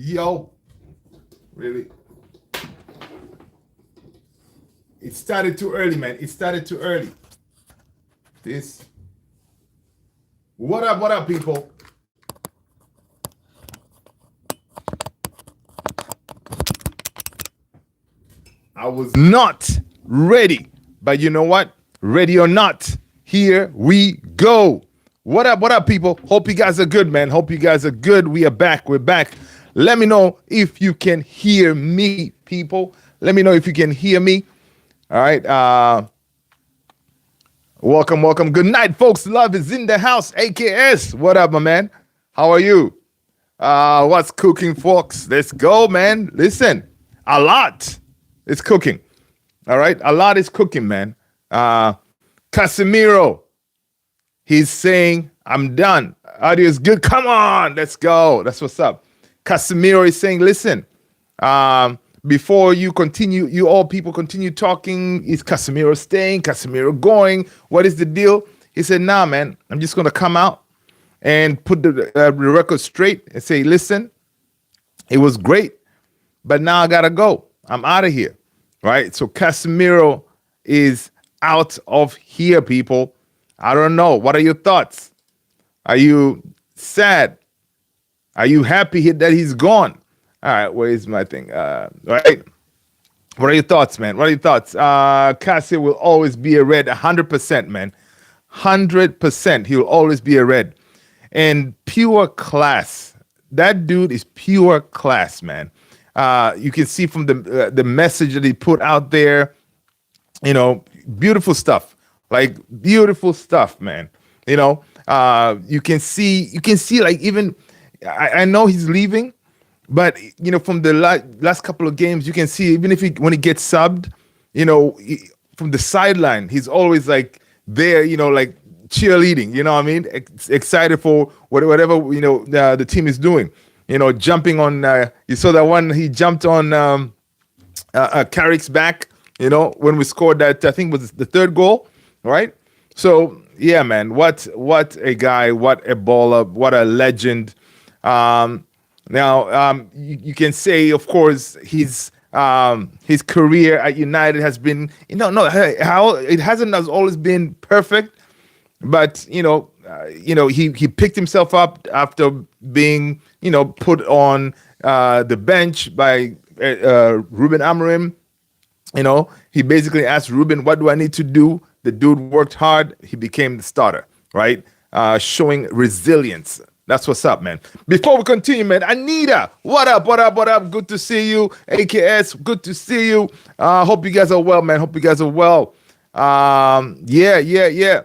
Yo, really? It started too early, man. It started too early. This. What up, people? I was not ready, but you know what? Ready or not, here we go. What up, people? Hope you guys are good, man. Hope you guys are good. We are back. We're back. Let me know if you can hear me, people. Let me know if you can hear me. All right. Welcome. Good night, folks. Love is in the house. AKS. What up, my man? How are you? What's cooking, folks? Let's go, man. Listen, a lot is cooking. All right. A lot is cooking, man. CASEMIRO. He's saying, I'm done. Audio is good. Come on. Let's go. That's what's up. CASEMIRO is saying, listen, before you continue, you all people continue talking. Is CASEMIRO staying? CASEMIRO going? What is the deal? He said, nah, man, I'm just going to come out and put the record straight and say, listen, it was great, but now I got to go. I'm out of here, right? So CASEMIRO is out of here, people. I don't know. What are your thoughts? Are you sad? Are you happy that he's gone? All right, where is my thing? Right. What are your thoughts, man? What are your thoughts? Cassie will always be a red, 100%, man. 100%. He will always be a red. And pure class. That dude is pure class, man. You can see from the message that he put out there, you know, beautiful stuff. Like beautiful stuff, man. You know, you can see like even I know he's leaving, but you know, from the last couple of games, you can see even if when he gets subbed, you know, from the sideline, he's always like there, you know, like cheerleading. You know what I mean? Excited for whatever you know the team is doing. You know, jumping on. You saw that one he jumped on Carrick's back. You know, when we scored that, I think was the third goal. Right? So yeah, man, what a guy, what a baller, what a legend. Now you can say, of course, his career at United has been, how it hasn't always been perfect, but he picked himself up after being put on the bench by Ruben Amorim. He basically asked Ruben, "What do I need to do?" The dude worked hard. He became the starter, right? Showing resilience. That's what's up, man. Before we continue, man, Anita, what up? Good to see you. AKS, good to see you. Hope you guys are well, man. Hope you guys are well. Yeah.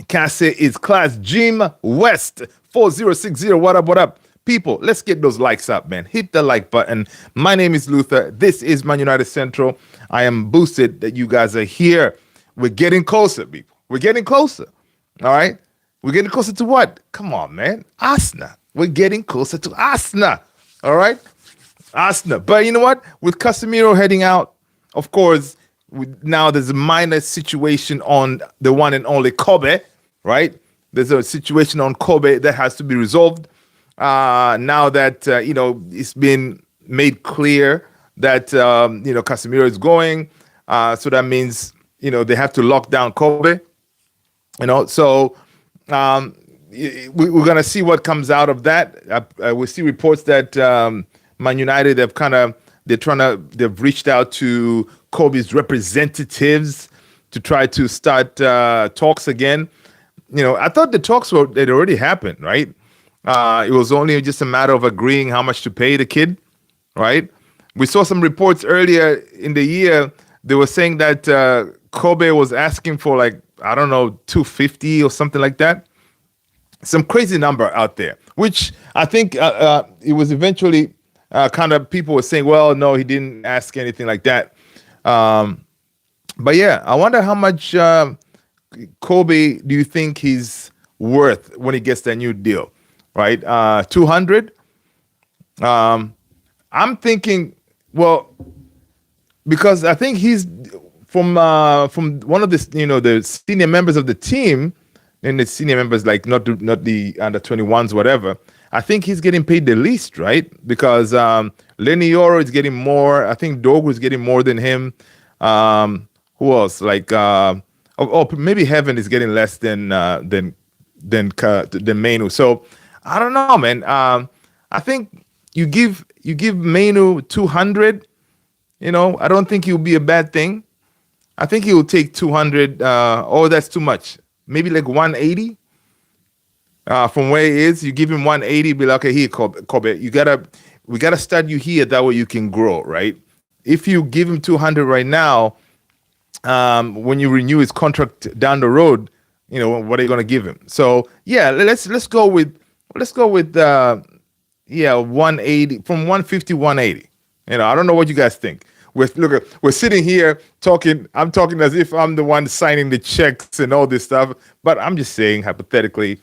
Cassie is class. Jim West, 4060. What up? People, let's get those likes up, man. Hit the like button. My name is Luther. This is Man United Central. I am boosted that you guys are here. We're getting closer, people. We're getting closer. All right? We're getting closer to what? Come on, man. Arsenal. We're getting closer to Arsenal. All right? Arsenal. But you know what? With CASEMIRO heading out, of course, now there's a minor situation on the one and only Kobe, right? There's a situation on Kobe that has to be resolved. Now that, it's been made clear that, CASEMIRO is going. So that means, they have to lock down Kobe, so we're going to see what comes out of that. We see reports that Man United, they've reached out to Kobe's representatives to try to start talks again. I thought the talks had already happened, right? It was only just a matter of agreeing how much to pay the kid, right? We saw some reports earlier in the year. They were saying that Kobe was asking for like, I don't know, 250 or something like that. Some crazy number out there, which I think it was eventually kind of people were saying, well, no, he didn't ask anything like that. But yeah, I wonder how much Kobe do you think he's worth when he gets that new deal, right? 200. I'm thinking, well, because I think he's from one of the senior members of the team, and the senior members like not the under 21s, whatever. I think he's getting paid the least, right? Because Lenny Yoro is getting more. I think Dogu is getting more than him. Who else? Like, maybe Heaven is getting less than Mainu. So I don't know, man. I think you give Mainu 200. I don't think it will be a bad thing. I think he will take 200. Oh, that's too much. Maybe like 180. From where he is, you give him 180, be like, okay, here, Kobe, we gotta start you here. That way you can grow, right? If you give him 200 right now, when you renew his contract down the road, what are you gonna give him? So yeah, let's go with 180 from 150 180. I don't know what you guys think. We're sitting here talking. I'm talking as if I'm the one signing the checks and all this stuff, but I'm just saying hypothetically,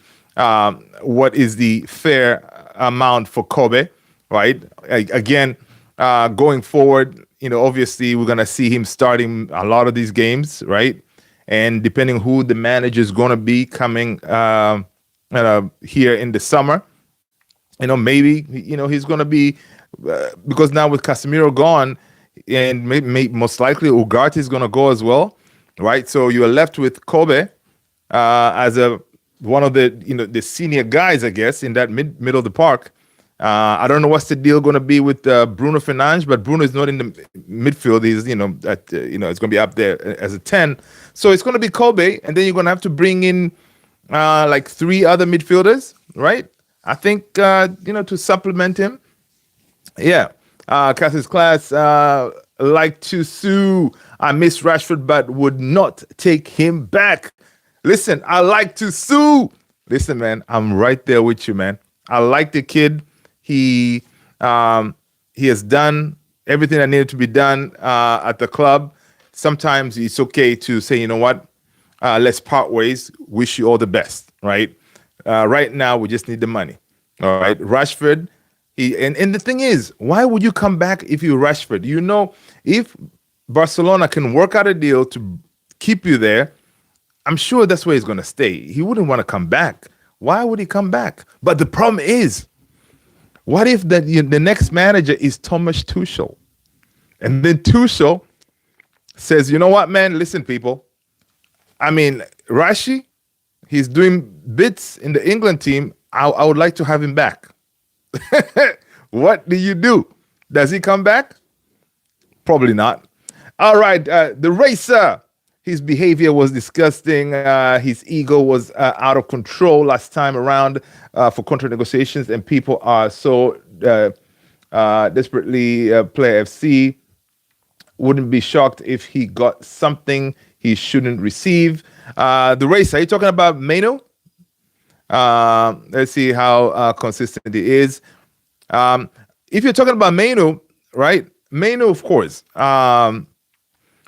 what is the fair amount for Kobe, right? Again, going forward, obviously we're gonna see him starting a lot of these games, right? And depending who the manager is gonna be coming here in the summer, maybe he's gonna be because now with Casemiro gone, and most likely Ugarte is gonna go as well, right? So you are left with Kobe as one of the senior guys, I guess, in that middle of the park. I don't know what's the deal going to be with Bruno Fernandes, but Bruno is not in the midfield. He's it's going to be up there as a 10. So it's going to be Kobe, and then you're going to have to bring in like 3 other midfielders, right? I think to supplement him. Yeah, Cass's class like to sue. I miss Rashford, but would not take him back. Listen, I like to sue. Listen, man, I'm right there with you, man. I like the kid. He has done everything that needed to be done at the club. Sometimes it's okay to say, you know what, let's part ways. Wish you all the best, right? Right now, we just need the money. All right, Rashford. And the thing is, why would you come back if you're Rashford? If Barcelona can work out a deal to keep you there, I'm sure that's where he's going to stay. He wouldn't want to come back. Why would he come back? But the problem is, what if the next manager is Thomas Tuchel? And then Tuchel says, you know what, man? Listen, people. I mean, Rashi, he's doing bits in the England team. I would like to have him back. What do you do? Does he come back? Probably not. All right, the racer. His behavior was disgusting. His ego was out of control last time around for contract negotiations, and people are so desperately play FC. Wouldn't be shocked if he got something he shouldn't receive. The race, are you talking about MAINOO? Let's see how consistent he is. If you're talking about MAINOO, right? MAINOO, of course.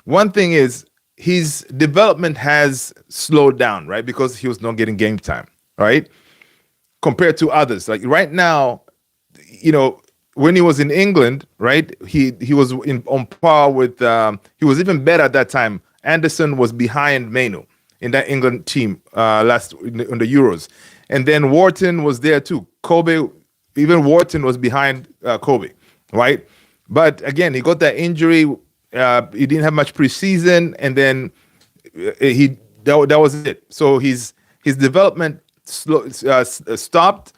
One thing is, his development has slowed down, right? Because he was not getting game time, right? Compared to others. Like right now, when he was in England, right? He was on par with, he was even better at that time. Anderson was behind MAINOO in that England team last in the Euros. And then Wharton was there too. Even Wharton was behind Kobe, right? But again, he got that injury. He didn't have much preseason, and then that was it. So his development stopped.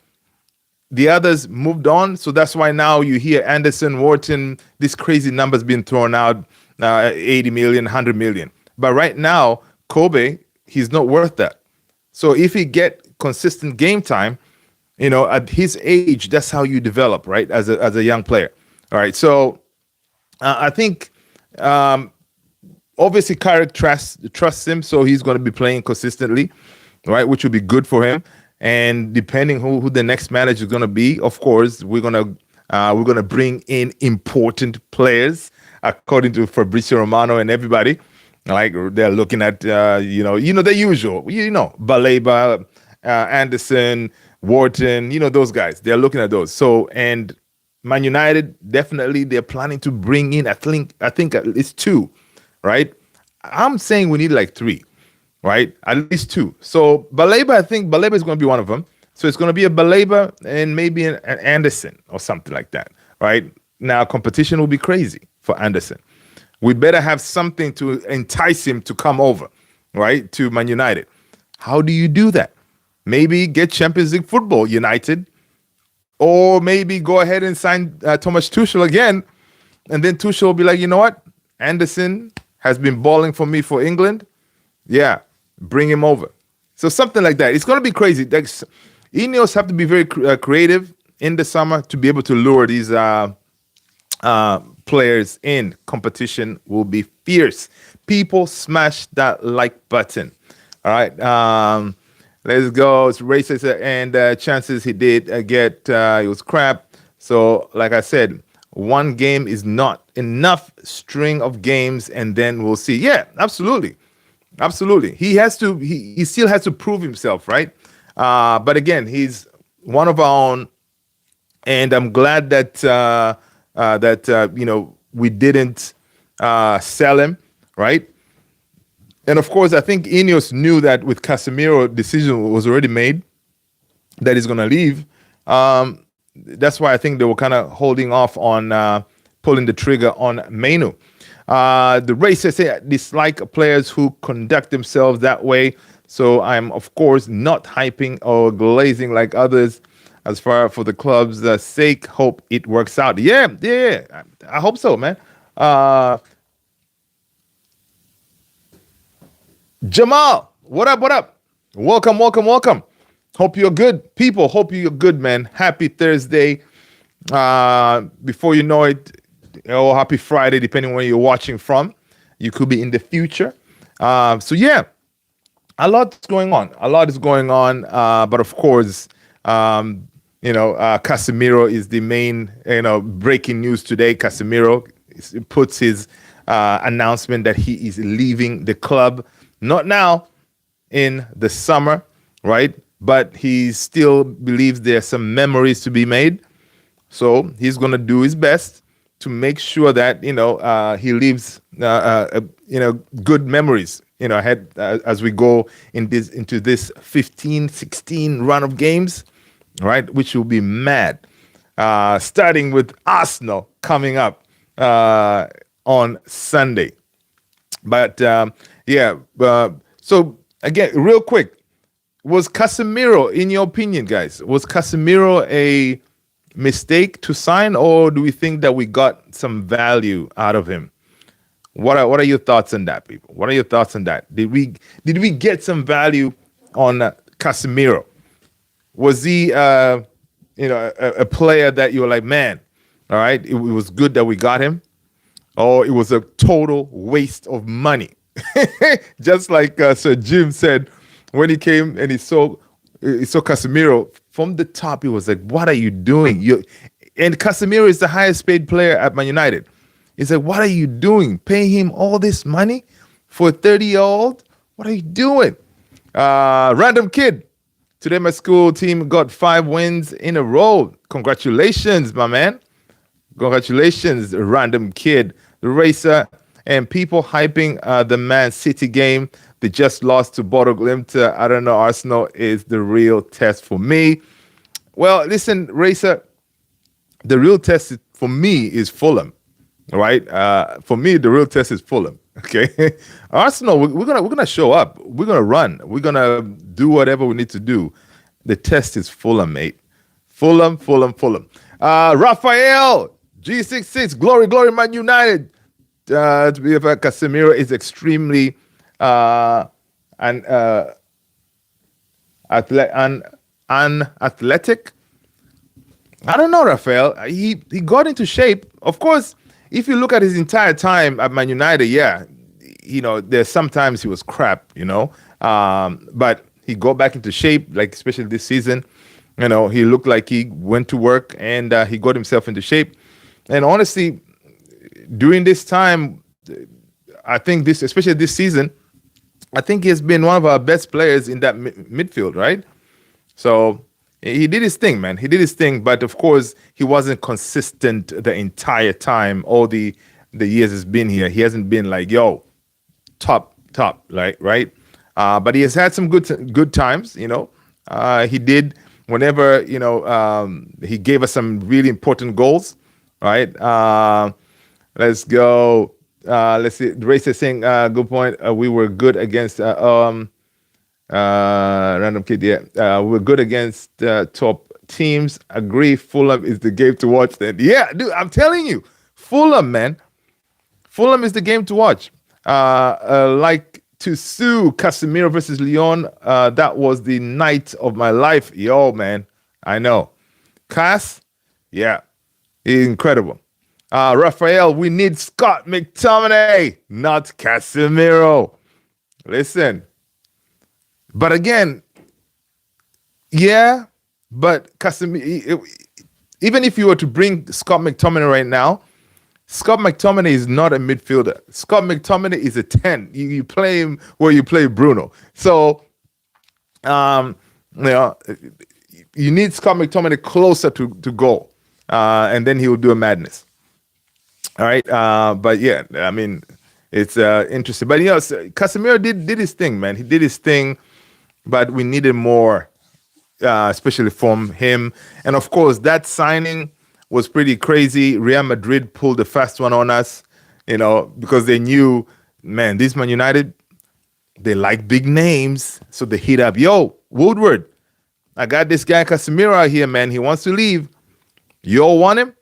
The others moved on. So that's why now you hear Anderson, Wharton, these crazy numbers being thrown out, 80 million, 100 million. But right now, Kobe, he's not worth that. So if he get consistent game time, at his age, that's how you develop, right? As a young player. All right. So I think. Obviously, Carrick trusts him, so he's going to be playing consistently, right? Which will be good for him. And depending who the next manager is going to be, of course, we're gonna bring in important players, according to Fabrizio Romano and everybody. Like they're looking at the usual, Baleba, Anderson, Wharton, those guys. They're looking at those. So and Man United, definitely, they're planning to bring in, I think at least 2, right? I'm saying we need like 3, right? At least 2. So Baleba, I think Baleba is going to be one of them. So it's going to be a Baleba and maybe an Anderson or something like that, right? Now competition will be crazy for Anderson. We better have something to entice him to come over, right, to Man United. How do you do that? Maybe get Champions League football, United, or maybe go ahead and sign Thomas Tuchel again, and then Tuchel will be like, you know what? Anderson has been balling for me for England. Yeah, bring him over. So something like that. It's going to be crazy. Ineos have to be very creative in the summer to be able to lure these players in. Competition will be fierce. People smash that like button. All right. Let's go. It's racist and chances he did get it was crap. So like I said, one game is not enough. String of games and then we'll see. Yeah, absolutely. Absolutely. He still has to prove himself, right? But again, he's one of our own, and I'm glad that we didn't sell him, right? And of course, I think Ineos knew that with Casemiro, decision was already made that he's going to leave. That's why I think they were kind of holding off on pulling the trigger on MAINOO. The racers say dislike players who conduct themselves that way. So I'm, of course, not hyping or glazing like others as far for the club's sake. Hope it works out. Yeah. I hope so, man. Jamal, what up? Welcome. Hope you're good. People, hope you're good, man. Happy Thursday. Before you know it, happy Friday, depending on where you're watching from. You could be in the future. So yeah, a lot is going on. But of course, Casemiro is the main, breaking news today. Casemiro puts his announcement that he is leaving the club. Not now, in the summer, right? But he still believes there are some memories to be made. So he's going to do his best to make sure that, he leaves, good memories, ahead as we go into this 15-16 run of games, right? Which will be mad. Starting with Arsenal coming up on Sunday. But so again, real quick, was Casemiro, in your opinion, guys, was Casemiro a mistake to sign, or do we think that we got some value out of him? What are your thoughts on that, people? What are your thoughts on that? Did we get some value on Casemiro? Was he a player that you were like, man, all right, it was good that we got him, or it was a total waste of money? Just like Sir Jim said when he came and he saw Casemiro from the top, he was like, what are you doing? And Casemiro is the highest paid player at Man United. He's like, what are you doing? Paying him all this money for a 30-year-old? What are you doing? Random kid. Today my school team got 5 wins in a row. Congratulations, my man. Congratulations, random kid. The racer and people hyping the Man City game. They just lost to Bodo Glimt. I don't know. Arsenal is the real test for me. Well, listen, Racer, the real test for me is Fulham, right? For me, the real test is Fulham. Okay, Arsenal, we're gonna show up. We're gonna run. We're gonna do whatever we need to do. The test is Fulham, mate. Fulham. Raphael G66, glory, Man United. To be fair, Casemiro is extremely unathletic. I don't know, Raphael. He got into shape. Of course, if you look at his entire time at Man United, yeah, there's sometimes he was crap, but he got back into shape, like especially this season. He looked like he went to work and he got himself into shape. And honestly, during this time, I think especially this season, I think he has been one of our best players in that midfield, right? So he did his thing, man. He did his thing, but of course, he wasn't consistent the entire time. All the years he's been here, he hasn't been like, top, like, right? But he has had some good times, He did whenever he gave us some really important goals, right? Let's go. Let's see. Race is saying, good point. We were good against random kid. Yeah, we're good against top teams. Agree. Fulham is the game to watch. Then, yeah, dude, I'm telling you, Fulham, man. Fulham is the game to watch. Like to sue Casemiro versus Lyon. That was the night of my life. Yo, man. I know. Cas, yeah, incredible. Raphael, we need Scott McTominay, not Casemiro. Listen. But again, yeah, but Casemiro, even if you were to bring Scott McTominay right now, Scott McTominay is not a midfielder. Scott McTominay is a 10. You play him where you play Bruno. So, you need Scott McTominay closer to goal, and then he will do a madness. All right, but yeah, I mean, it's interesting. But Casemiro did his thing, man. He did his thing, but we needed more, especially from him. And of course, that signing was pretty crazy. Real Madrid pulled the fast one on us, because they knew, man, this Man United, they like big names, so they hit up, yo, Woodward, I got this guy Casemiro out here, man. He wants to leave. You all want him?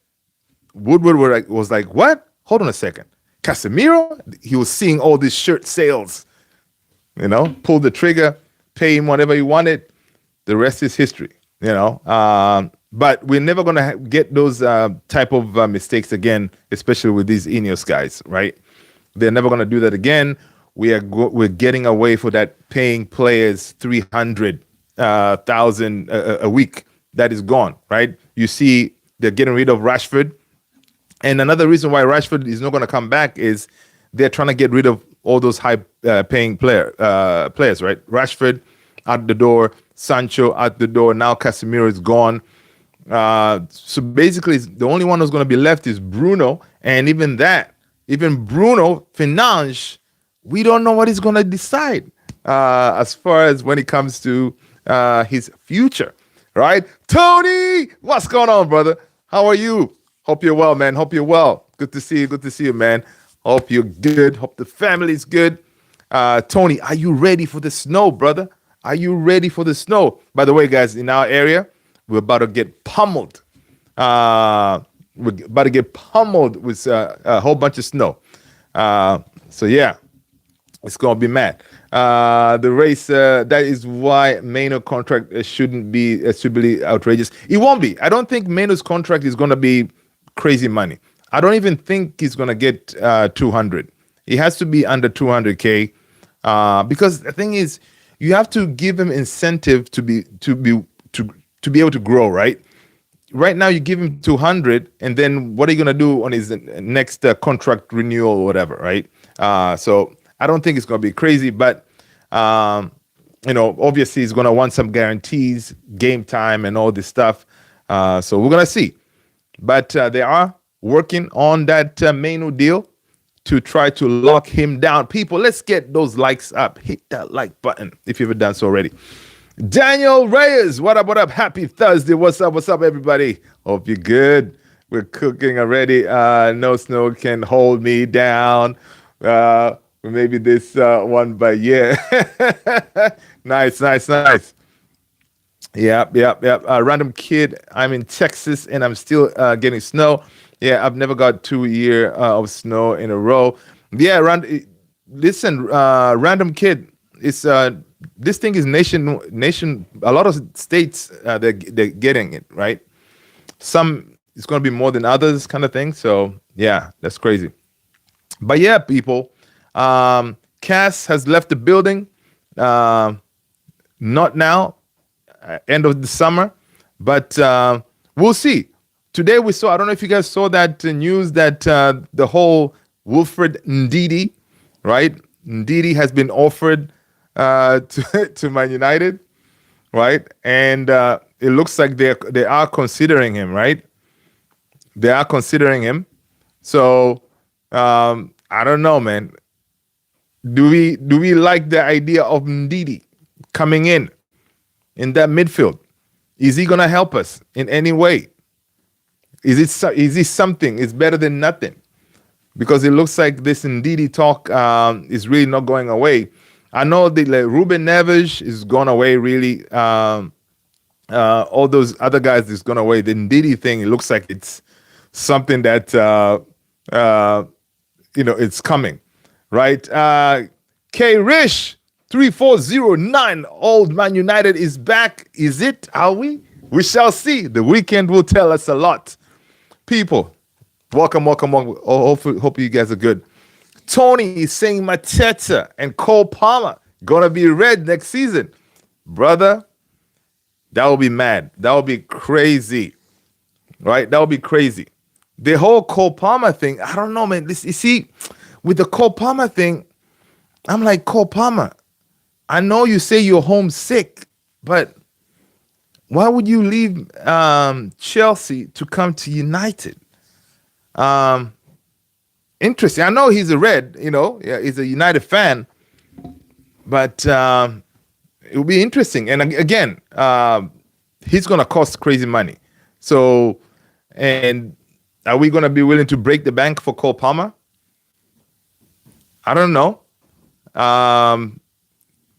Woodward was like, what? Hold on a second. Casemiro? He was seeing all these shirt sales. Pulled the trigger, pay him whatever he wanted. The rest is history, But we're never going to get those type of mistakes again, especially with these Ineos guys, right? They're never going to do that again. We're getting away for that paying players 300,000 a week. That is gone, right? You see, they're getting rid of Rashford. And another reason why Rashford is not going to come back is they're trying to get rid of all those high-paying players, right? Rashford out the door, Sancho out the door. Now Casemiro is gone. So basically, the only one who's going to be left is Bruno. And even Bruno Fernandes, we don't know what he's going to decide as far as when it comes to his future, right? Tony, what's going on, brother? How are you? Hope you're well, man. Hope you're well. Good to see you. Good to see you, man. Hope you're good. Hope the family's good. Tony, are you ready for the snow, brother? Are you ready for the snow? By the way, guys, in our area, we're about to get pummeled. We're about to get pummeled with a whole bunch of snow. So, yeah, it's going to be mad. The race, that is why MAINOO contract should be outrageous. It won't be. I don't think MAINOO's contract is going to be crazy money. I don't even think he's going to get 200. He has to be under 200K because the thing is, you have to give him incentive to be able to grow, right? Right now, you give him 200, and then what are you going to do on his next contract renewal or whatever, right? So I don't think it's going to be crazy, but obviously he's going to want some guarantees, game time, and all this stuff. So we're going to see. But they are working on that MAINOO deal to try to lock him down. People, let's get those likes up. Hit that like button if you haven't done so already. Daniel Reyes, what up, what up? Happy Thursday. What's up, everybody? Hope you're good. We're cooking already. No snow can hold me down. Maybe this one, but yeah. Nice. Yep. Random kid. I'm in Texas and I'm still getting snow. Yeah, I've never got 2 years of snow in a row. Yeah, listen, random kid. It's this thing is nation. A lot of states they're getting it right. Some it's going to be more than others, kind of thing. So yeah, that's crazy. But yeah, people. Cass has left the building. Not now. End of the summer, but we'll see. Today we saw, I don't know if you guys saw that news that the whole Wilfred Ndidi, right? Ndidi has been offered to Man United, right? And it looks like they are considering him, right? They are considering him. So I don't know, man. Do we like the idea of Ndidi coming in that midfield? Is he gonna help us in any way? Is he something? It's better than nothing, because it looks like this Ndidi talk is really not going away. I know the Ruben Neves is gone away really. All those other guys is gone away. The Ndidi thing, it looks like it's something that it's coming, right? K Rish 3409, old Man United is back. Is it? Are we? We shall see. The weekend will tell us a lot. People, welcome. Oh, hope you guys are good. Tony is saying Mateta and Cole Palmer gonna be red next season, brother. That would be mad. That would be crazy, right? That would be crazy. The whole Cole Palmer thing, I don't know, man. You see, with the Cole Palmer thing, I'm like, Cole Palmer, I know you say you're homesick, but why would you leave Chelsea to come to United? Interesting. I know he's a Red, he's a United fan, but it will be interesting. And again, he's going to cost crazy money. So, and are we going to be willing to break the bank for Cole Palmer? I don't know.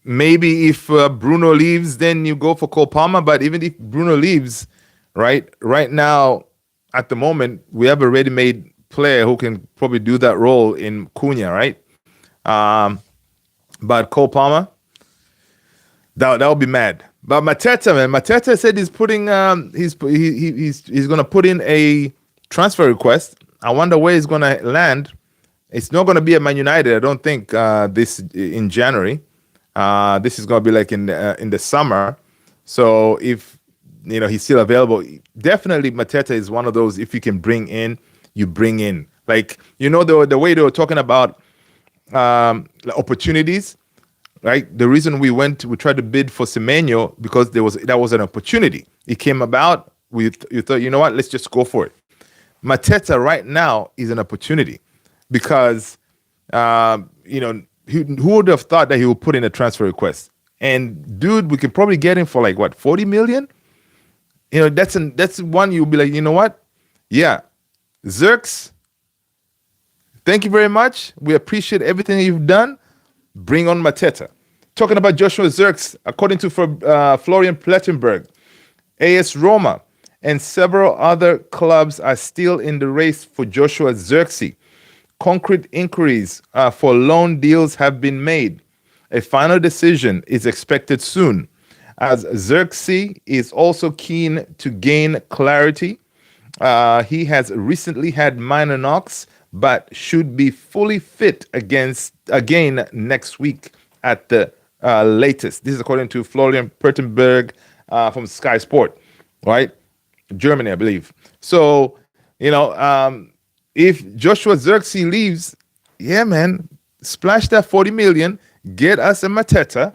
Maybe if Bruno leaves, then you go for Cole Palmer. But even if Bruno leaves, right now, at the moment, we have a ready-made player who can probably do that role in Cunha, right? But Cole Palmer, that would be mad. But Mateta, man, Mateta said he's putting he's gonna put in a transfer request. I wonder where he's gonna land. It's not gonna be at Man United, I don't think. This in January. This is gonna be like in the summer. So if he's still available, definitely Mateta is one of those. If you can bring in, you bring in. Like the way they were talking about opportunities. Right, the reason we tried to bid for Semenyo because that was an opportunity. It came about. You thought, what? Let's just go for it. Mateta right now is an opportunity because who would have thought that he would put in a transfer request? And dude, we could probably get him for like what, 40 million? That's one you'll be like, you know what? Yeah, Zirks, thank you very much. We appreciate everything you've done. Bring on Mateta. Talking about Joshua Zirks, according to Florian Plettenberg, AS Roma and several other clubs are still in the race for Joshua Zirkzee. Concrete inquiries for loan deals have been made. A final decision is expected soon, as Zirkzee is also keen to gain clarity. He has recently had minor knocks, but should be fully fit again next week at the latest. This is according to Florian Plettenberg from Sky Sport, right? Germany, I believe. So, if Joshua Zirkzee leaves, yeah, man, splash that 40 million, get us a Mateta,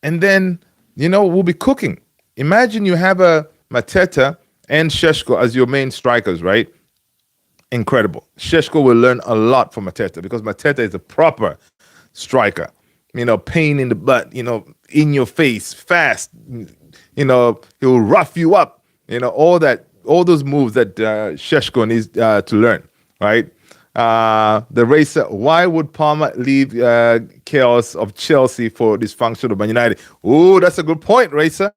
and then, we'll be cooking. Imagine you have a Mateta and Šeško as your main strikers, right? Incredible. Šeško will learn a lot from Mateta because Mateta is a proper striker. Pain in the butt, in your face, fast. He'll rough you up. All those moves that Šeško needs to learn, right? The racer, why would Palmer leave chaos of Chelsea for dysfunction of Man United? Oh, that's a good point, racer.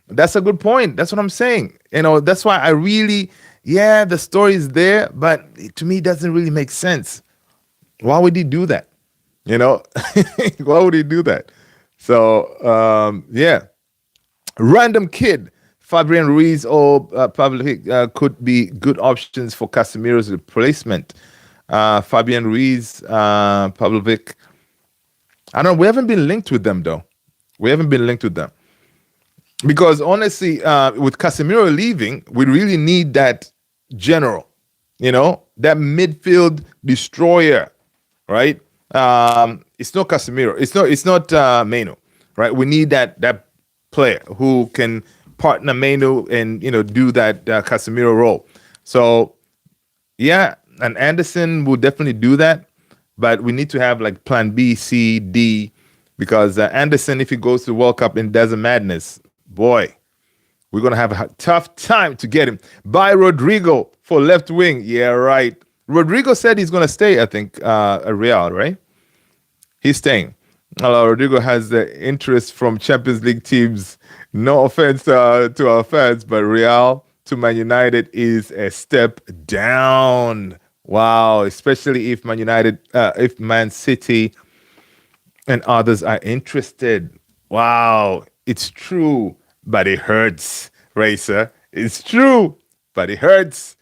That's a good point. That's what I'm saying. That's why I really... Yeah, the story is there, but to me, it doesn't really make sense. Why would he do that? Why would he do that? So, yeah. Random kid, Fabian Ruiz or Pavlovic could be good options for Casemiro's replacement. Fabian Ruiz, Pavlovic. I don't know. We haven't been linked with them, though. Because honestly, with Casemiro leaving, we really need that general, that midfield destroyer, right? It's not Casemiro. It's not MAINOO, right? We need that player who can partner MAINOO and do that Casemiro role. So yeah, and Anderson will definitely do that, but we need to have like plan B, C, D, because Anderson, if he goes to World Cup and does a madness, boy, we're gonna have a tough time to get him. Buy Rodrigo for left wing. Yeah, right. Rodrigo said he's gonna stay. I think at Real, right? He's staying. Rodrigo has the interest from Champions League teams. No offense to our fans, but Real to Man United is a step down. Wow, especially if Man United, if Man City and others are interested. Wow, it's true, but it hurts, Racer. It's true, but it hurts.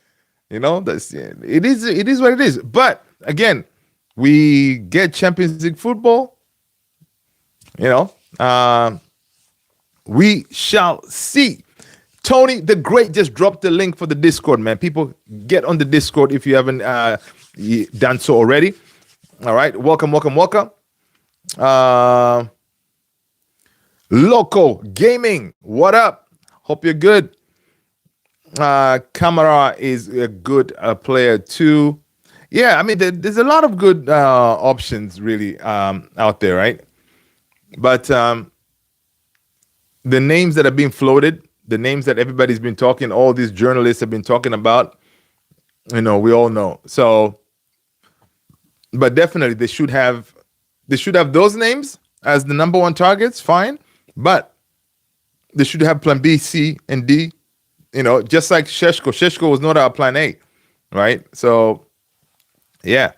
That's it is what it is. But again, we get Champions League football. We shall see. Tony the Great just dropped the link for the Discord, man. People, get on the Discord if you haven't done so already. All right, welcome. Loco Gaming, what up? Hope you're good. Camera is a good player too. Yeah, I mean, there's a lot of good options really out there, right? But the names that are being floated, the names that everybody's been talking, all these journalists have been talking about, we all know. So, but definitely they should have those names as the number one targets, fine. But they should have plan B, C, and D, just like Sheshko. Sheshko was not our plan A, right? So, yeah.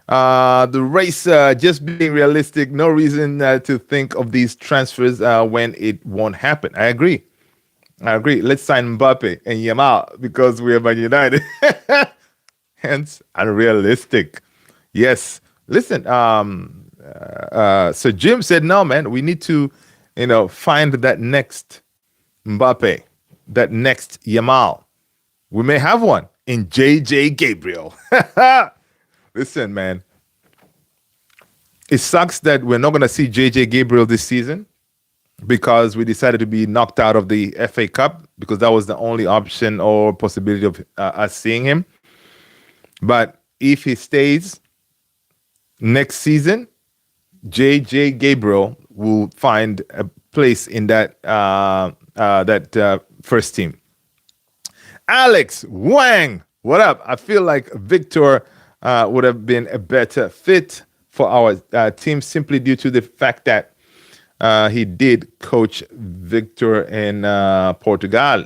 The race, just being realistic, no reason to think of these transfers when it won't happen. I agree. Let's sign Mbappe and Yamal because we are Man United. Hence, unrealistic. Yes. Listen, so Jim said, no, man, we need to, find that next Mbappe, that next Yamal. We may have one in JJ Gabriel. Listen, man, it sucks that we're not going to see JJ Gabriel this season because we decided to be knocked out of the FA Cup because that was the only option or possibility of us seeing him. But if he stays next season, JJ Gabriel will find a place in that first team. Alex Wang, what up? I feel like Victor would have been a better fit for our team simply due to the fact that he did coach Victor in Portugal.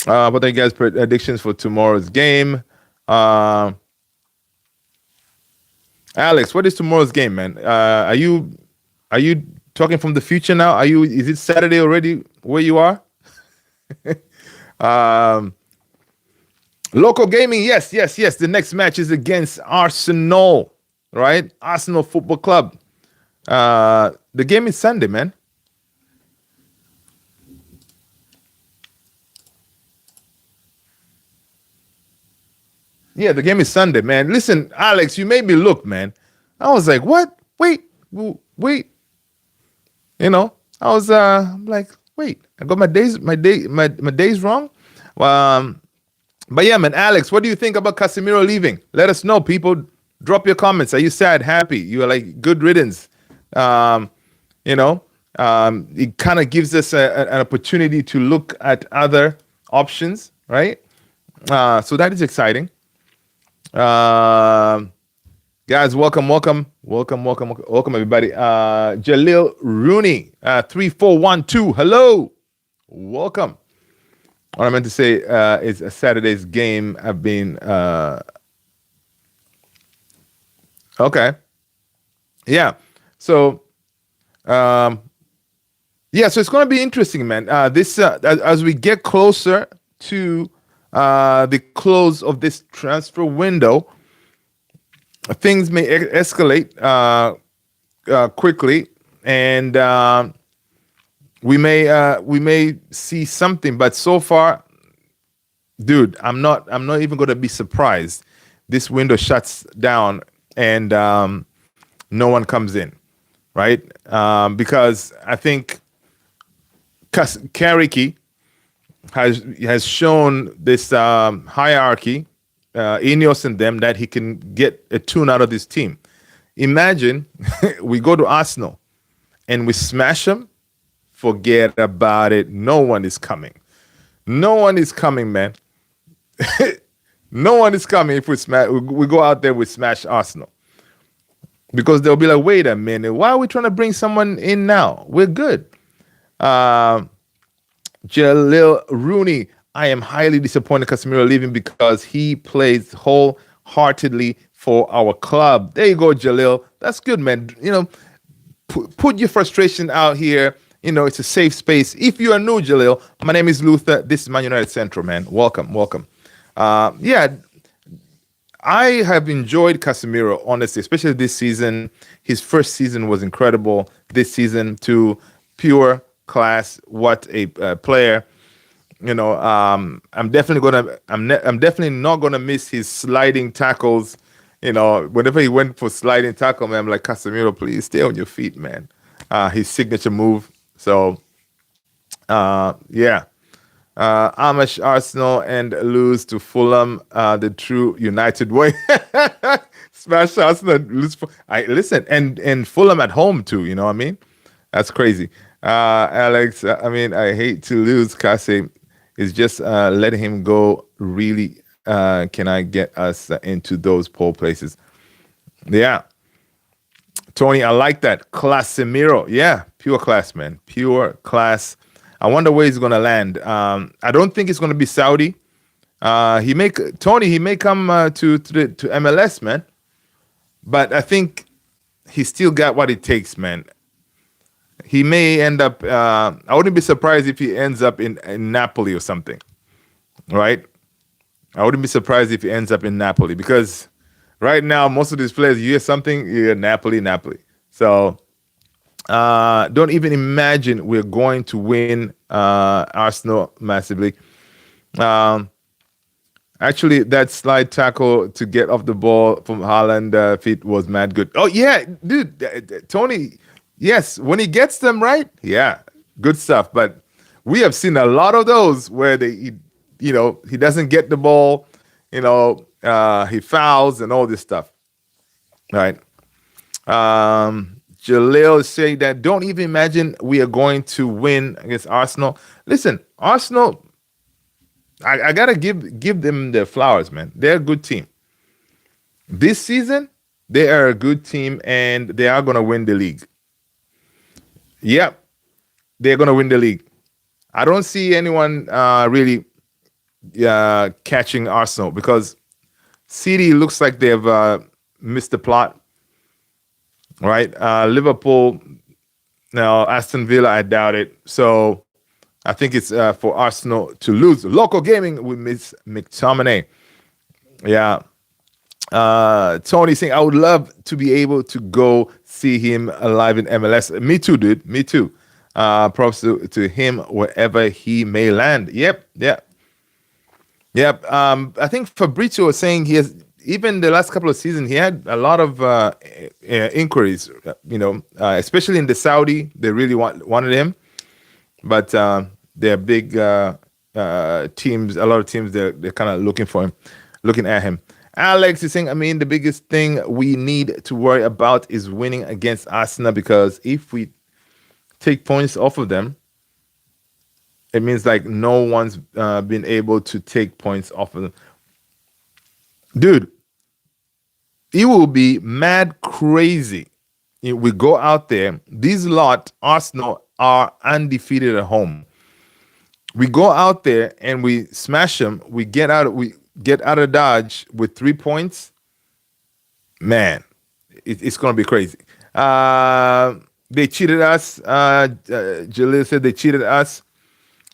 What are you guys' predictions for tomorrow's game? Alex, what is tomorrow's game, man? Are you talking from the future now? Is it Saturday already where you are? Local gaming, yes. The next match is against Arsenal, right? Arsenal Football Club. The game is Sunday, man. Yeah, the game is Sunday, man. Listen, Alex, you made me look, man. I was like, what? Wait. I was like, wait, I got my days wrong. But yeah, man, Alex, what do you think about Casemiro leaving? Let us know, people. Drop your comments. Are you sad, happy? You are like good riddance. It kind of gives us an opportunity to look at other options, right? So that is exciting. Guys, welcome everybody. Jalil Rooney, 3412. Hello, welcome. What I meant to say is a Saturday's game have been okay. Yeah. So so it's going to be interesting, man. This as we get closer to the close of this transfer window, things may escalate quickly, and we may see something. But so far, dude, I'm not even going to be surprised. This window shuts down and no one comes in, right? Because I think Kariki has shown this hierarchy, Ineos and them, that he can get a tune out of this team. Imagine we go to Arsenal and we smash them forget about it. No one is coming. No one is coming, man. No one is coming if we smash. We go out there, we smash Arsenal, because they'll be like, wait a minute, why are we trying to bring someone in now? We're good. Uh, Jalil Rooney, I am highly disappointed Casemiro leaving because he plays wholeheartedly for our club. There you go, Jalil. That's good, man. Put your frustration out here. It's a safe space. If you are new, Jalil, my name is Luther. This is Man United Central, man. Welcome, welcome. Yeah, I have enjoyed Casemiro, honestly, especially this season. His first season was incredible. This season, too, pure class. What a player! I'm definitely not gonna miss his sliding tackles. Whenever he went for sliding tackle, man, I'm like, Casemiro, please stay on your feet, man. His signature move. So, yeah. Amish Arsenal and lose to Fulham, the true United way. Smash Arsenal, lose. Listen, and Fulham at home too. You know what I mean? That's crazy. Alex, I hate to lose Kase. It's just letting him go. Really, can I get us into those pole places? Yeah. Tony, I like that. Casemiro. Yeah, pure class, man. Pure class. I wonder where he's going to land. I don't think it's going to be Saudi. He may come to MLS, man. But I think he still got what it takes, man. He may end up. I wouldn't be surprised if he ends up in Napoli or something, right? I wouldn't be surprised if he ends up in Napoli, because right now most of these players, you hear something, you hear Napoli. So don't even imagine we're going to win Arsenal massively. Actually, that slide tackle to get off the ball from Haaland feet was mad good. Oh yeah, dude, Tony. Yes, when he gets them right, yeah, good stuff. But we have seen a lot of those where he doesn't get the ball, he fouls and all this stuff. All right. Jalil is saying that don't even imagine we are going to win against Arsenal. Listen, Arsenal, I gotta give them their flowers, man. They're a good team. This season, they are a good team, and they are gonna win the league. Yep, they're gonna win the league. I don't see anyone really catching Arsenal, because City looks like they've missed the plot. Right, Liverpool, now Aston Villa, I doubt it. So I think it's for Arsenal to lose. Local gaming with Miss McTominay. Yeah. Tony saying, I would love to be able to go see him live in MLS. Me too, dude. Me too. Props to him wherever he may land. Yep. I think Fabrizio was saying he has, even the last couple of seasons, he had a lot of inquiries, especially in the Saudi. They really wanted him. But they're big teams, a lot of teams, they're kind of looking at him. Alex is saying, the biggest thing we need to worry about is winning against Arsenal, because if we take points off of them, it means like no one's been able to take points off of them. Dude, it will be mad crazy if we go out there. These lot, Arsenal, are undefeated at home. We go out there and we smash them. We get out of Dodge with 3 points. Man, it's going to be crazy. They cheated us. Jalil said they cheated us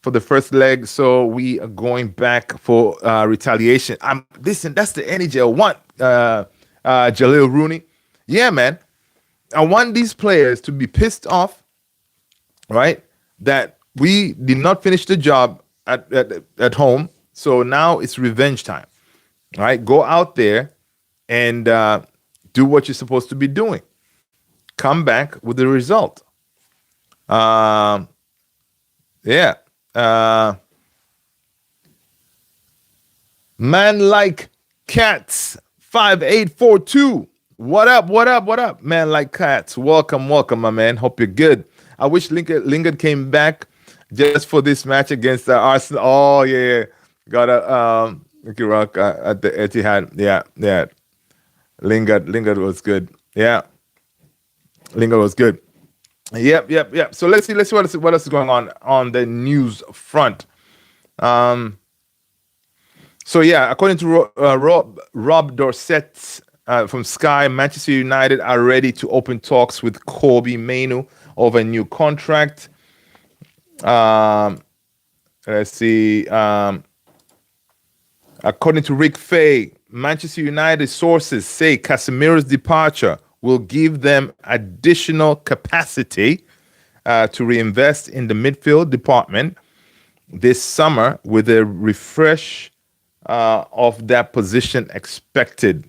for the first leg, so we are going back for retaliation. Listen, that's the energy I want, Jalil Rooney. Yeah, man. I want these players to be pissed off, right, that we did not finish the job at home, so now it's revenge time. All right, go out there and do what you're supposed to be doing. Come back with the result. Yeah. Man like cats 5842. What up? Man like cats. Welcome, my man. Hope you're good. I wish Lingard came back just for this match against Arsenal. Oh yeah, got a Ricky Rock at the Etihad. Yeah, yeah. Lingard was good. Yeah, Lingard was good. Yep. So let's see what else is going on the news front. So yeah, according to Rob Dorset from Sky, Manchester United are ready to open talks with Kobbie Mainoo over a new contract. Let's see. According to Rick Fay, Manchester United sources say Casemiro's departure will give them additional capacity to reinvest in the midfield department this summer, with a refresh of that position expected.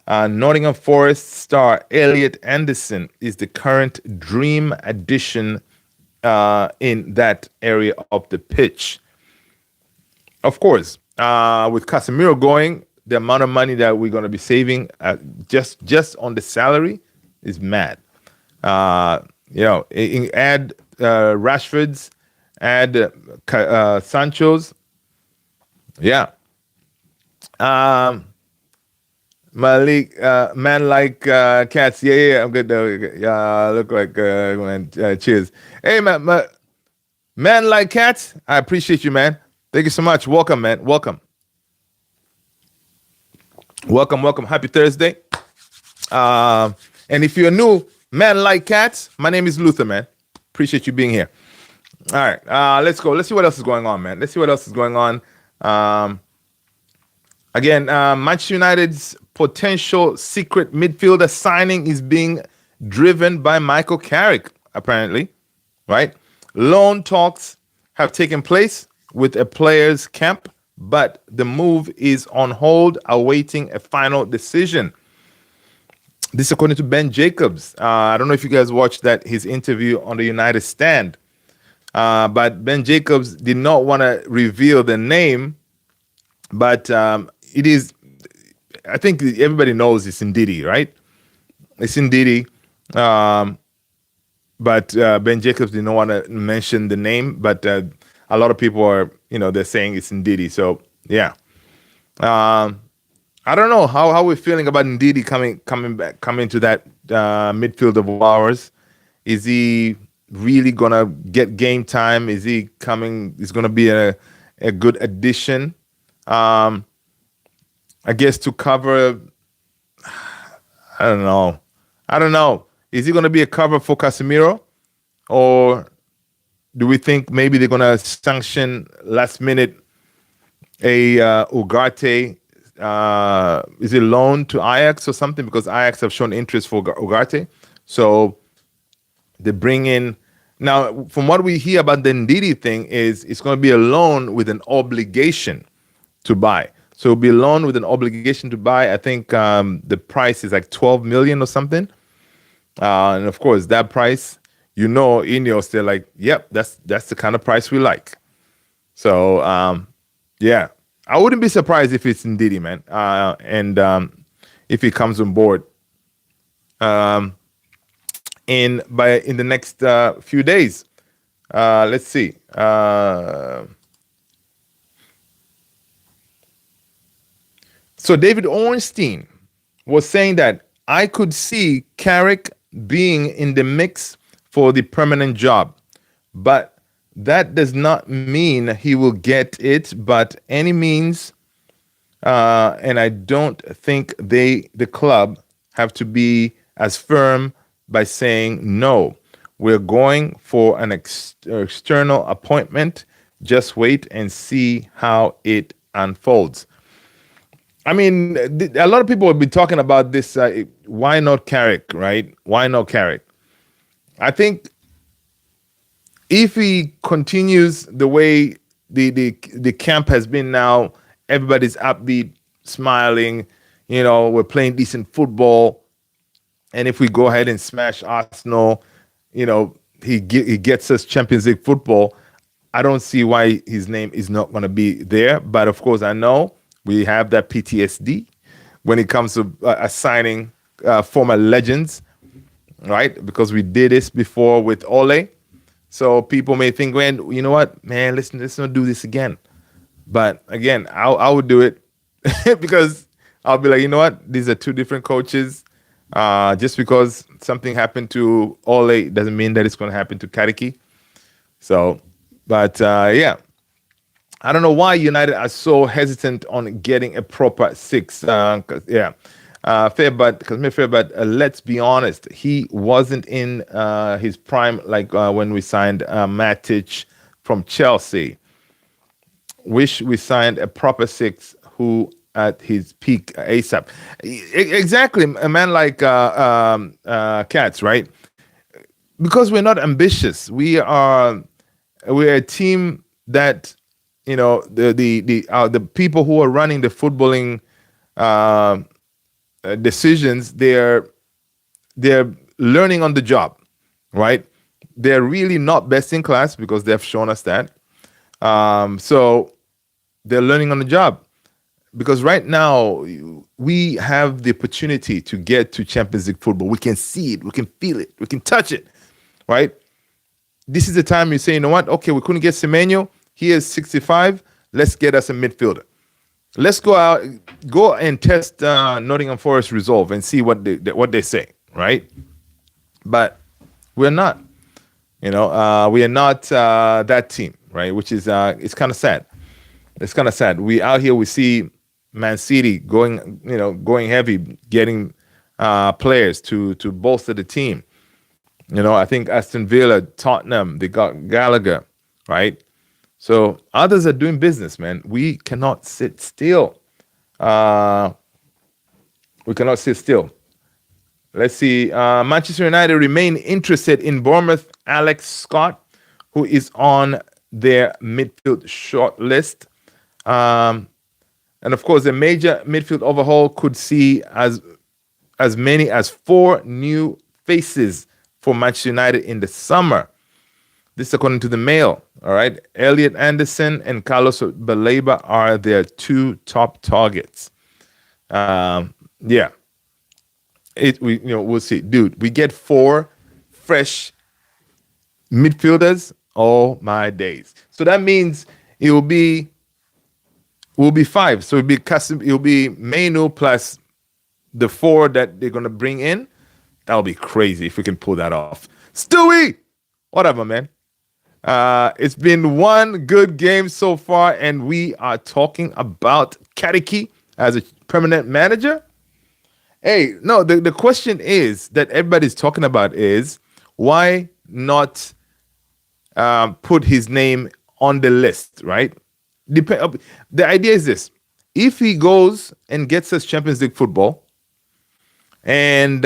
Nottingham Forest star Elliot Anderson is the current dream addition in that area of the pitch. Of course, with Casemiro going, the amount of money that we're going to be saving just on the salary is mad. Add Rashford's, add Sancho's. Yeah. Malik, man like cats. Yeah, I'm good. Look like cheers. Hey, man like cats. I appreciate you, man. Thank you so much. Welcome, man. Welcome. Happy Thursday. And if you're new, man like cats, my name is Luther, man. Appreciate you being here. All right, let's go. Let's see what else is going on, man. Again, Manchester United's potential secret midfielder signing is being driven by Michael Carrick, apparently, right? Loan talks have taken place with a player's camp, but the move is on hold, awaiting a final decision. This according to Ben Jacobs. I don't know if you guys watched his interview on the United Stand, but Ben Jacobs did not want to reveal the name, but it is, I think everybody knows it's Ndidi, right? It's Ndidi. But Ben Jacobs did not want to mention the name, but a lot of people are, they're saying it's Ndidi. So, yeah. I don't know how we're feeling about Ndidi coming to that midfield of ours. Is he really going to get game time? Is he coming? Is going to be a good addition? I guess to cover, I don't know. Is he going to be a cover for Casemiro? Or do we think maybe they're going to sanction last minute a Ugarte? Is it loaned to Ajax or something? Because Ajax have shown interest for Ugarte. So they bring in. Now, from what we hear about the Ndidi thing is it's going to be a loan with an obligation to buy. So it'll be a loan with an obligation to buy. I think the price is like 12 million or something. And of course, that price, Ineos, they're like, yep, that's the kind of price we like. So, yeah, I wouldn't be surprised if it's Ndidi, man. And if he comes on board in the next few days. Let's see. So David Ornstein was saying that I could see Carrick being in the mix for the permanent job, but that does not mean he will get it by any means. And I don't think the club have to be as firm by saying no. We're going for an external appointment. Just wait and see how it unfolds. I mean, a lot of people will be talking about this. Why not Carrick, right? Why not Carrick? I think if he continues the way the camp has been now, everybody's upbeat, smiling. We're playing decent football, and if we go ahead and smash Arsenal, he gets us Champions League football. I don't see why his name is not going to be there. But of course, I know we have that PTSD when it comes to assigning former legends, right? Because we did this before with Ole. So people may think, "Man, you know what, man? Let's not do this again." But again, I would do it because I'll be like, you know what? These are two different coaches. Just because something happened to Ole doesn't mean that it's going to happen to Kariki. So, but yeah, I don't know why United are so hesitant on getting a proper six. Yeah, fair, but because fair, but let's be honest, he wasn't in his prime like when we signed Matic from Chelsea. Wish we signed a proper six who at his peak ASAP. Exactly, a man like Cats, right? Because we're not ambitious. We're a team that the people who are running the footballing uh, decisions. They're learning on the job, right? They're really not best in class because they've shown us that. So they're learning on the job because right now we have the opportunity to get to Champions League football. We can see it, we can feel it, we can touch it, right? This is the time you say, you know what? Okay, we couldn't get Semenyo. He is 65. Let's get us a midfielder. Let's go and test Nottingham Forest Resolve and see what they say, right? But we're not. We are not that team, right? Which is it's kind of sad. It's kind of sad. We out here, we see Man City going heavy, getting players to bolster the team. I think Aston Villa, Tottenham, they got Gallagher, right? So others are doing business, man. We cannot sit still. We cannot sit still. Let's see. Manchester United remain interested in Bournemouth Alex Scott, who is on their midfield short list. And of course, a major midfield overhaul could see as many as 4 new faces for Manchester United in the summer. This is according to the Mail. All right, Elliot Anderson and Carlos Baleba are their 2 top targets. Yeah, we'll see, dude. We get 4 fresh midfielders. Oh my days! So that means it will be 5. So it'll be MAINOO plus the 4 that they're gonna bring in. That'll be crazy if we can pull that off. Stewie, whatever, man. It's been one good game so far, and we are talking about Kariki as a permanent manager. Hey, no, the question is that everybody's talking about is why not put his name on the list, right? The idea is this: if he goes and gets us Champions League football, and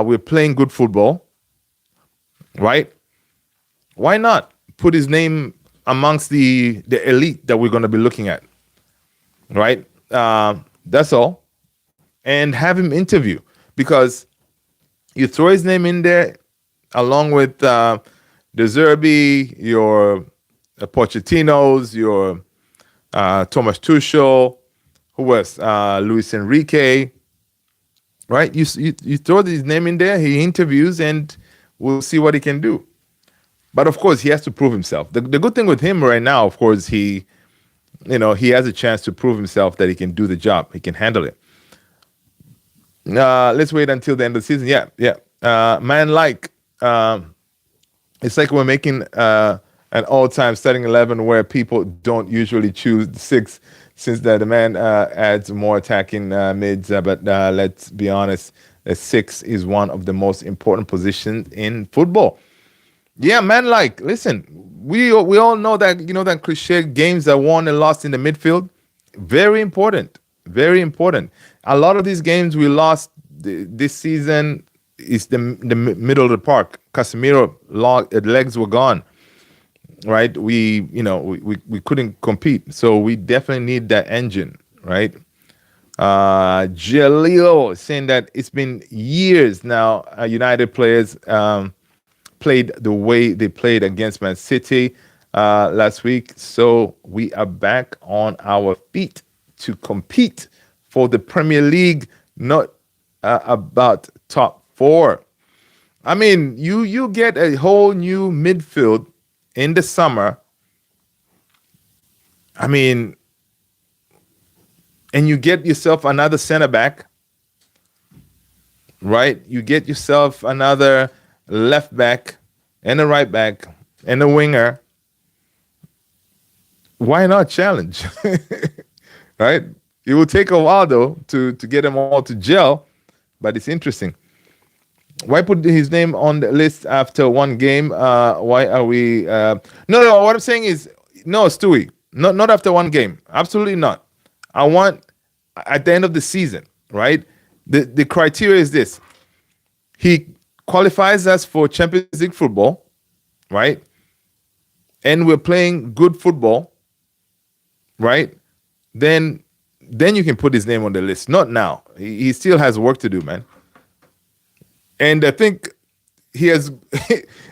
we're playing good football, right? Why not put his name amongst the elite that we're going to be looking at, right? That's all. And have him interview, because you throw his name in there along with the Zerbi, your Pochettino's, your Thomas Tuchel, who was Luis Enrique, right? You throw his name in there, he interviews, and we'll see what he can do. But of course, he has to prove himself. The good thing with him right now, of course, he has a chance to prove himself that he can do the job. He can handle it. Let's wait until the end of the season. Yeah. It's like we're making an all-time starting 11 where people don't usually choose 6, since the man adds more attacking mids. But let's be honest, a 6 is one of the most important positions in football. Yeah, man. Listen, we all know that that cliche: games are won and lost in the midfield. Very important. Very important. A lot of these games we lost this season is the middle of the park. Casemiro legs were gone, right? We couldn't compete, so we definitely need that engine, right? Jalil saying that it's been years now. United players played the way they played against Man City last week, so we are back on our feet to compete for the Premier League, not about top 4. I mean, you get a whole new midfield in the summer, I mean, and you get yourself another center back, right? You get yourself another left back and a right back and a winger. Why not challenge? Right? It will take a while though to get them all to gel, but it's interesting. Why put his name on the list after one game? Why are we? No. What I'm saying is, no, Stewie, not after one game. Absolutely not. I want at the end of the season, right? The criteria is this: he qualifies us for Champions League football, right? And we're playing good football, right? Then you can put his name on the list. Not now. He still has work to do, man. And I think he has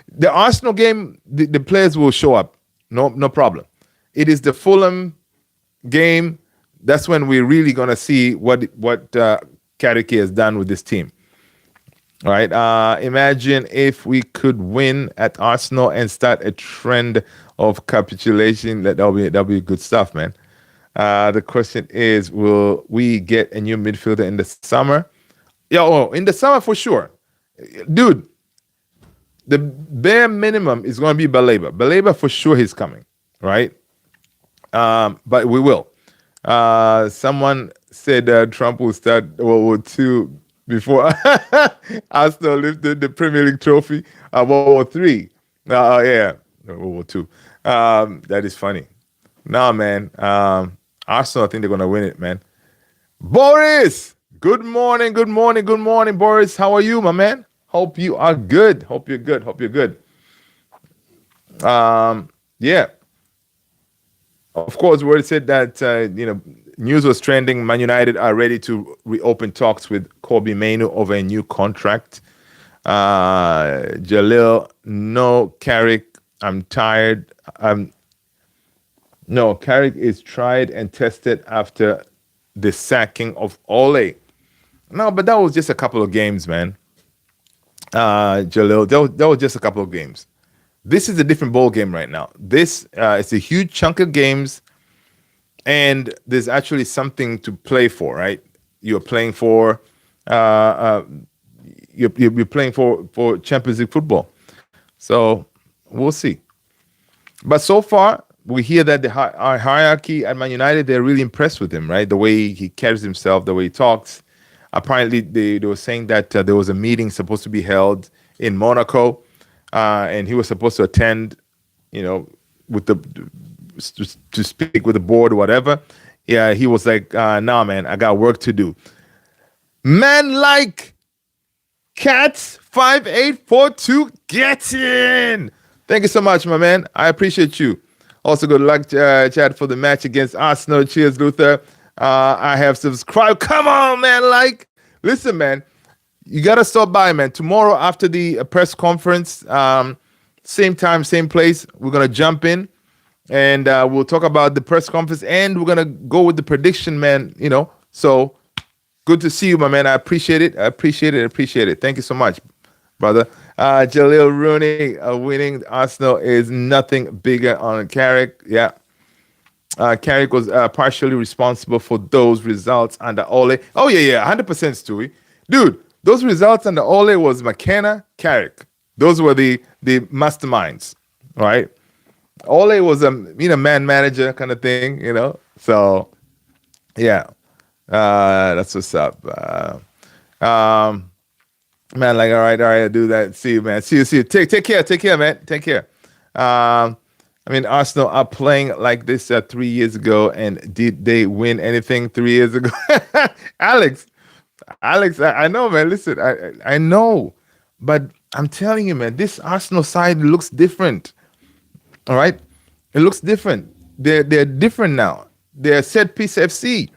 the Arsenal game. The players will show up, no problem. It is the Fulham game. That's when we're really gonna see what Carrick has done with this team. All right. Imagine if we could win at Arsenal and start a trend of capitulation. That'll be good stuff, man. The question is, will we get a new midfielder in the summer? Yeah, in the summer for sure. Dude, the bare minimum is going to be Baleba. Baleba for sure he's coming, right? But we will. Someone said Trump will start World War II before Arsenal lifted the Premier League trophy. World War III. Yeah, World War II. That is funny. Nah, man. Arsenal, I think they're going to win it, man. Boris! Good morning, Boris. How are you, my man? Hope you are good. Hope you're good. Yeah. Of course, word said that news was trending. Man United are ready to reopen talks with Kobe Mainu over a new contract. Jalil, no, Carrick, I'm tired. No, Carrick is tried and tested after the sacking of Ole. No, but that was just a couple of games, man. Jalil, that was just a couple of games. This is a different ball game right now. This it's a huge chunk of games, and there's actually something to play for, right? You're playing for you're playing for Champions League football. So we'll see. But so far, we hear that our hierarchy at Man United, they're really impressed with him, right? The way he carries himself, the way he talks. Apparently, they were saying that there was a meeting supposed to be held in Monaco, and he was supposed to attend, with to speak with the board or whatever. Yeah, he was like, nah, man, I got work to do. Man like Cats 5842, get in. Thank you so much, my man. I appreciate you. Also, good luck, Chad, for the match against Arsenal. Cheers, Luther. I have subscribed. Come on, man. Listen, man. You got to stop by, man. Tomorrow after the press conference, same time, same place, we're going to jump in and we'll talk about the press conference and we're going to go with the prediction, man. So good to see you, my man. I appreciate it. Thank you so much, brother. Jalil Rooney winning Arsenal is nothing bigger on Carrick. Yeah. Carrick was partially responsible for those results under Ole. Oh, yeah, 100% Stewie. Dude, those results under Ole was McKenna, Carrick. Those were the masterminds, right? Ole was a man manager kind of thing, So, yeah, that's what's up. Man, all right, I'll do that. See you, man. See you. Take care, man. Take care. Arsenal are playing like this 3 years ago, and did they win anything 3 years ago? Alex, I know, man. Listen, I know, but I'm telling you, man, this Arsenal side looks different. All right, it looks different. They're different now. They're set piece FC.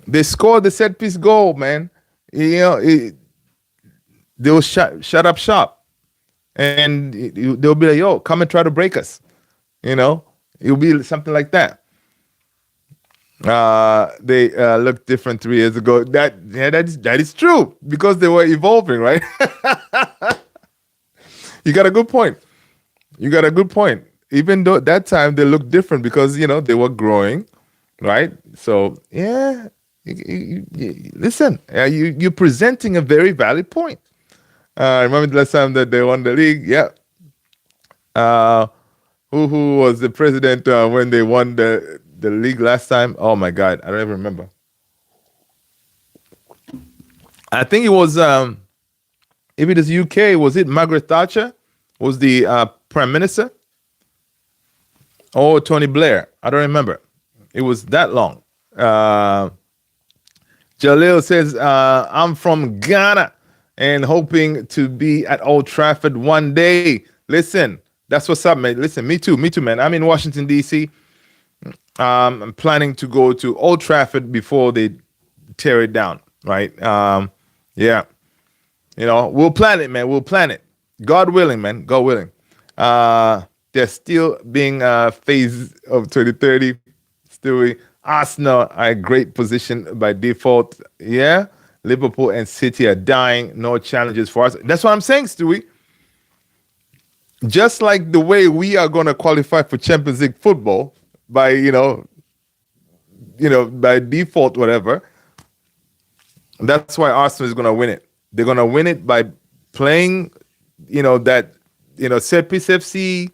They scored the set piece goal, man. They'll shut up shop, and they'll be like, "Yo, come and try to break us." It'll be something like that. They looked different 3 years ago. That is true because they were evolving, right? You got a good point. You got a good point. Even though at that time they looked different because they were growing, right? So yeah, listen, you're presenting a very valid point. I remember the last time that they won the league. Yeah, uh, who was the president when they won the league last time? Oh my God, I don't even remember. I think it was if it is UK, was it Margaret Thatcher was the prime minister? Oh, Tony Blair. I don't remember. It was that long. Uh, Jalil says, I'm from Ghana and hoping to be at Old Trafford one day. Listen, that's what's up, man. Listen, me too, man. I'm in Washington, D.C. I'm planning to go to Old Trafford before they tear it down, right? Yeah. We'll plan it, man. We'll plan it. God willing, man. God willing. They're still being phase of 2030. Still, Arsenal are a great position by default. Yeah. Liverpool and City are dying. No challenges for us. That's what I'm saying, Stewie. Just like the way we are going to qualify for Champions League football by, by default, whatever. That's why Arsenal is going to win it. They're going to win it by playing, that, set piece FC.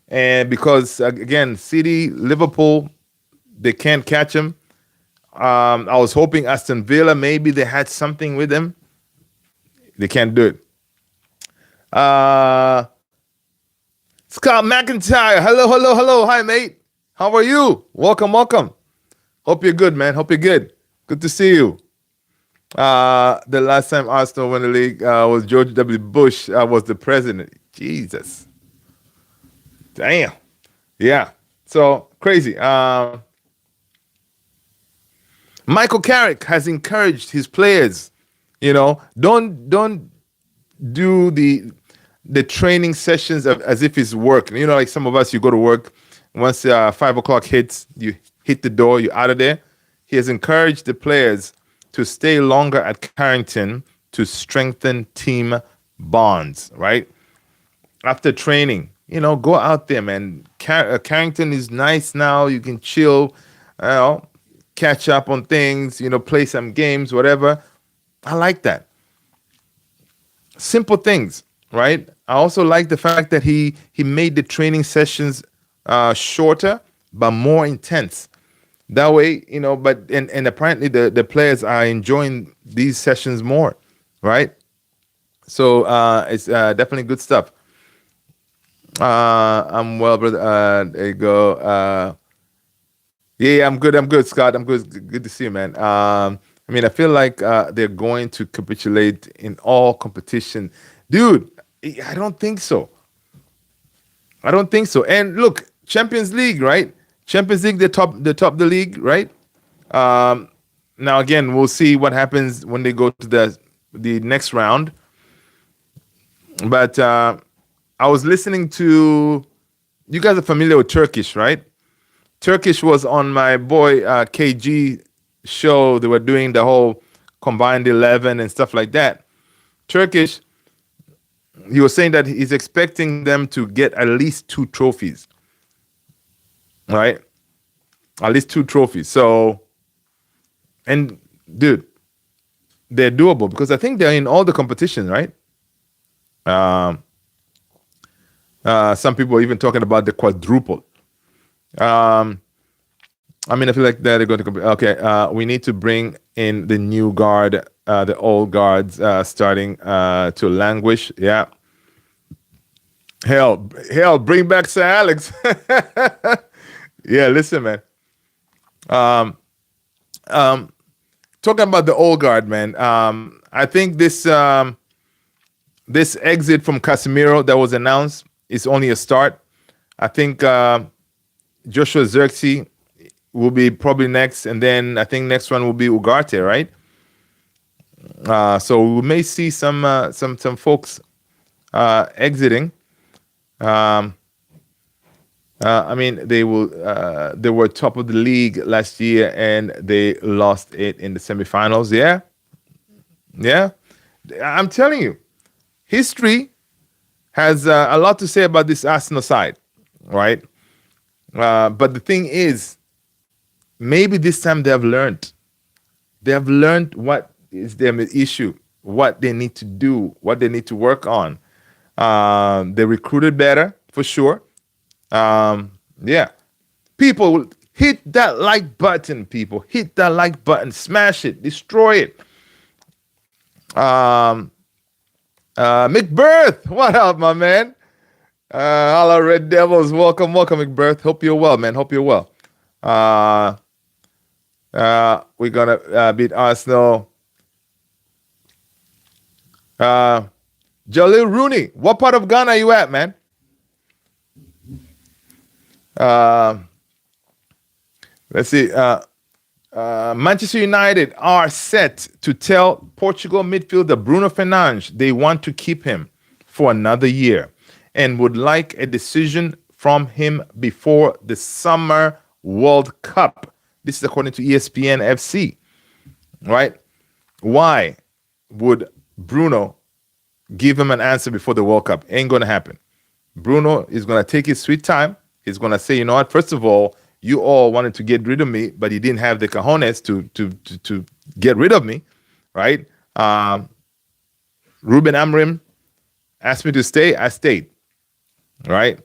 And because, again, City, Liverpool, they can't catch them. I was hoping Aston Villa, maybe they had something with them. They can't do it. Scott McIntyre. Hello. Hi, mate. How are you? Welcome. Hope you're good, man. Hope you're good. Good to see you. The last time Arsenal won the league was George W. Bush was the president. Jesus. Damn. Yeah. So crazy. Michael Carrick has encouraged his players, don't do the training sessions as if it's work. Like some of us, you go to work, once 5 o'clock hits, you hit the door, you're out of there. He has encouraged the players to stay longer at Carrington to strengthen team bonds, right? After training, go out there, man. Carrington is nice now. You can chill, catch up on things, play some games, whatever. I like that. Simple things, right? I also like the fact that he made the training sessions shorter but more intense. That way, but and apparently the players are enjoying these sessions more, right? So it's definitely good stuff. I'm well, brother. There you go. Yeah, I'm good, Scott. I'm good. Good to see you, man. I feel like they're going to capitulate in all competition, dude. I don't think so. And look, Champions League, right? Champions League, they top the league, right? Now again, we'll see what happens when they go to the next round. But I was listening to, you guys are familiar with Turkish, right? Turkish was on my boy KG show. They were doing the whole combined 11 and stuff like that. Turkish, he was saying that he's expecting them to get at least 2 trophies. Right? At least 2 trophies. So, and dude, they're doable because I think they're in all the competitions, right? Some people are even talking about the quadruple. I feel like they're going to compete. Okay, we need to bring in the new guard, the old guards starting to languish. Yeah. Hell, bring back Sir Alex. Yeah, listen, man. Talking about the old guard, man. I think this exit from Casemiro that was announced is only a start. I think Joshua Zirkzee will be probably next, and then I think next one will be Ugarte, right? So we may see some folks exiting. They were top of the league last year and they lost it in the semifinals. Yeah. I'm telling you, history has a lot to say about this Arsenal side, right? But the thing is, maybe this time they have learned. They have learned what is their issue, what they need to do, what they need to work on. They recruited better for sure. Yeah, people hit that like button. People hit that like button, smash it, destroy it. McBirth, what up, my man? Hello, Red Devils. Welcome, welcome, McBirth. Hope you're well, man. Hope you're well. We're gonna beat Arsenal. Jalil Rooney, what part of Ghana are you at, man? Let's see. Manchester United are set to tell Portugal midfielder Bruno Fernandes they want to keep him for another year and would like a decision from him before the Summer World Cup. This is according to ESPN FC, right? Why would Bruno give him an answer before the World Cup? Ain't going to happen. Bruno is going to take his sweet time. He's going to say, you know what? First of all, you all wanted to get rid of me, but you didn't have the cojones to get rid of me, right? Ruben Amorim asked me to stay. I stayed, right?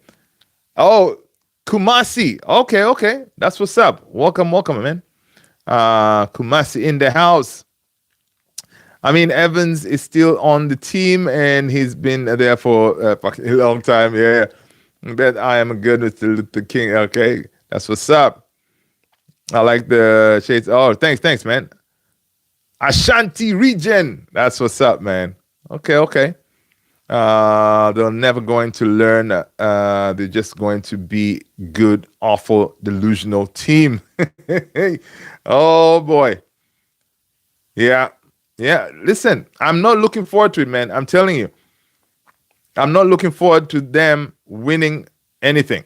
Oh, Kumasi. Okay. That's what's up. Welcome, man. Kumasi in the house. I mean, Evans is still on the team, and he's been there for a fucking long time. Yeah, that I am good with the King. Okay, that's what's up. I like the shades. Oh, thanks, man. Ashanti region. That's what's up, man. Okay. They're never going to learn. They're just going to be good, awful, delusional team. Oh boy. Yeah. Listen, I'm not looking forward to it, man. I'm telling you. I'm not looking forward to them winning anything.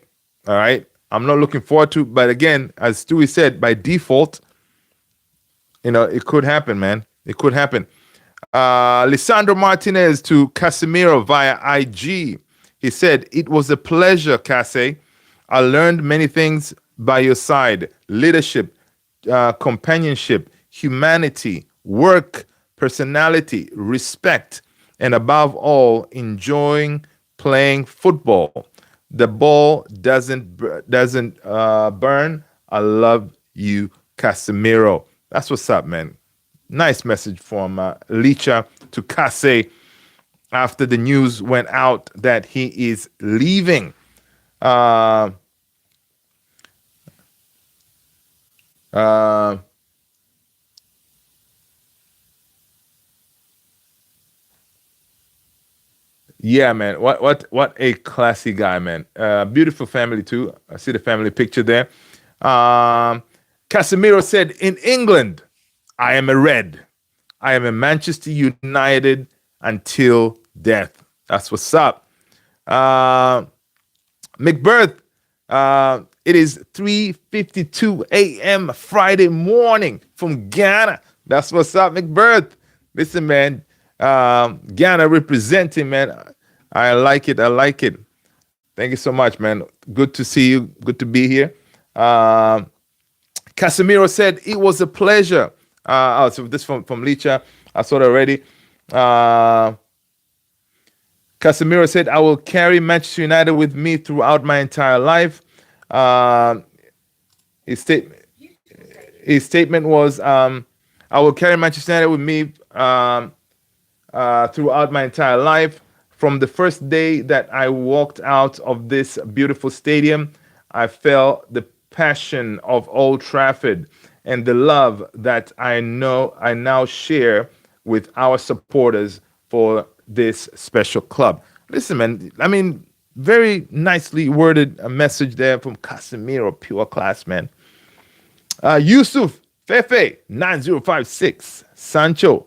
All right. I'm not looking forward to, but again, as Stewie said, by default, it could happen, man. It could happen. Lisandro Martinez to Casemiro via IG. He said, "It was a pleasure, Case. I learned many things by your side. Leadership, companionship, humanity, work, personality, respect, and above all, enjoying playing football. The ball doesn't burn. I love you, Casemiro." That's what's up, man. Nice message from Licha to Kase after the news went out that he is leaving. Yeah, man. What a classy guy, man. Beautiful family too. I see the family picture there. Casemiro said, "In England, I am a Red. I am a Manchester United until death." That's what's up. McBirth, it is 3:52 a.m. Friday morning from Ghana. That's what's up, McBirth. Listen, man, Ghana representing, man. I like it. Thank you so much, man. Good to see you. Good to be here. Casemiro said, "It was a pleasure." So this from Licha. I saw it already. Casemiro said, "I will carry Manchester United with me throughout my entire life." His statement was, "I will carry Manchester United with me throughout my entire life. From the first day that I walked out of this beautiful stadium, I felt the passion of Old Trafford and the love that I now share with our supporters for this special club." Listen, man, I mean, very nicely worded a message there from Casemiro, pure class, man. Yusuf Fefe 9056 Sancho,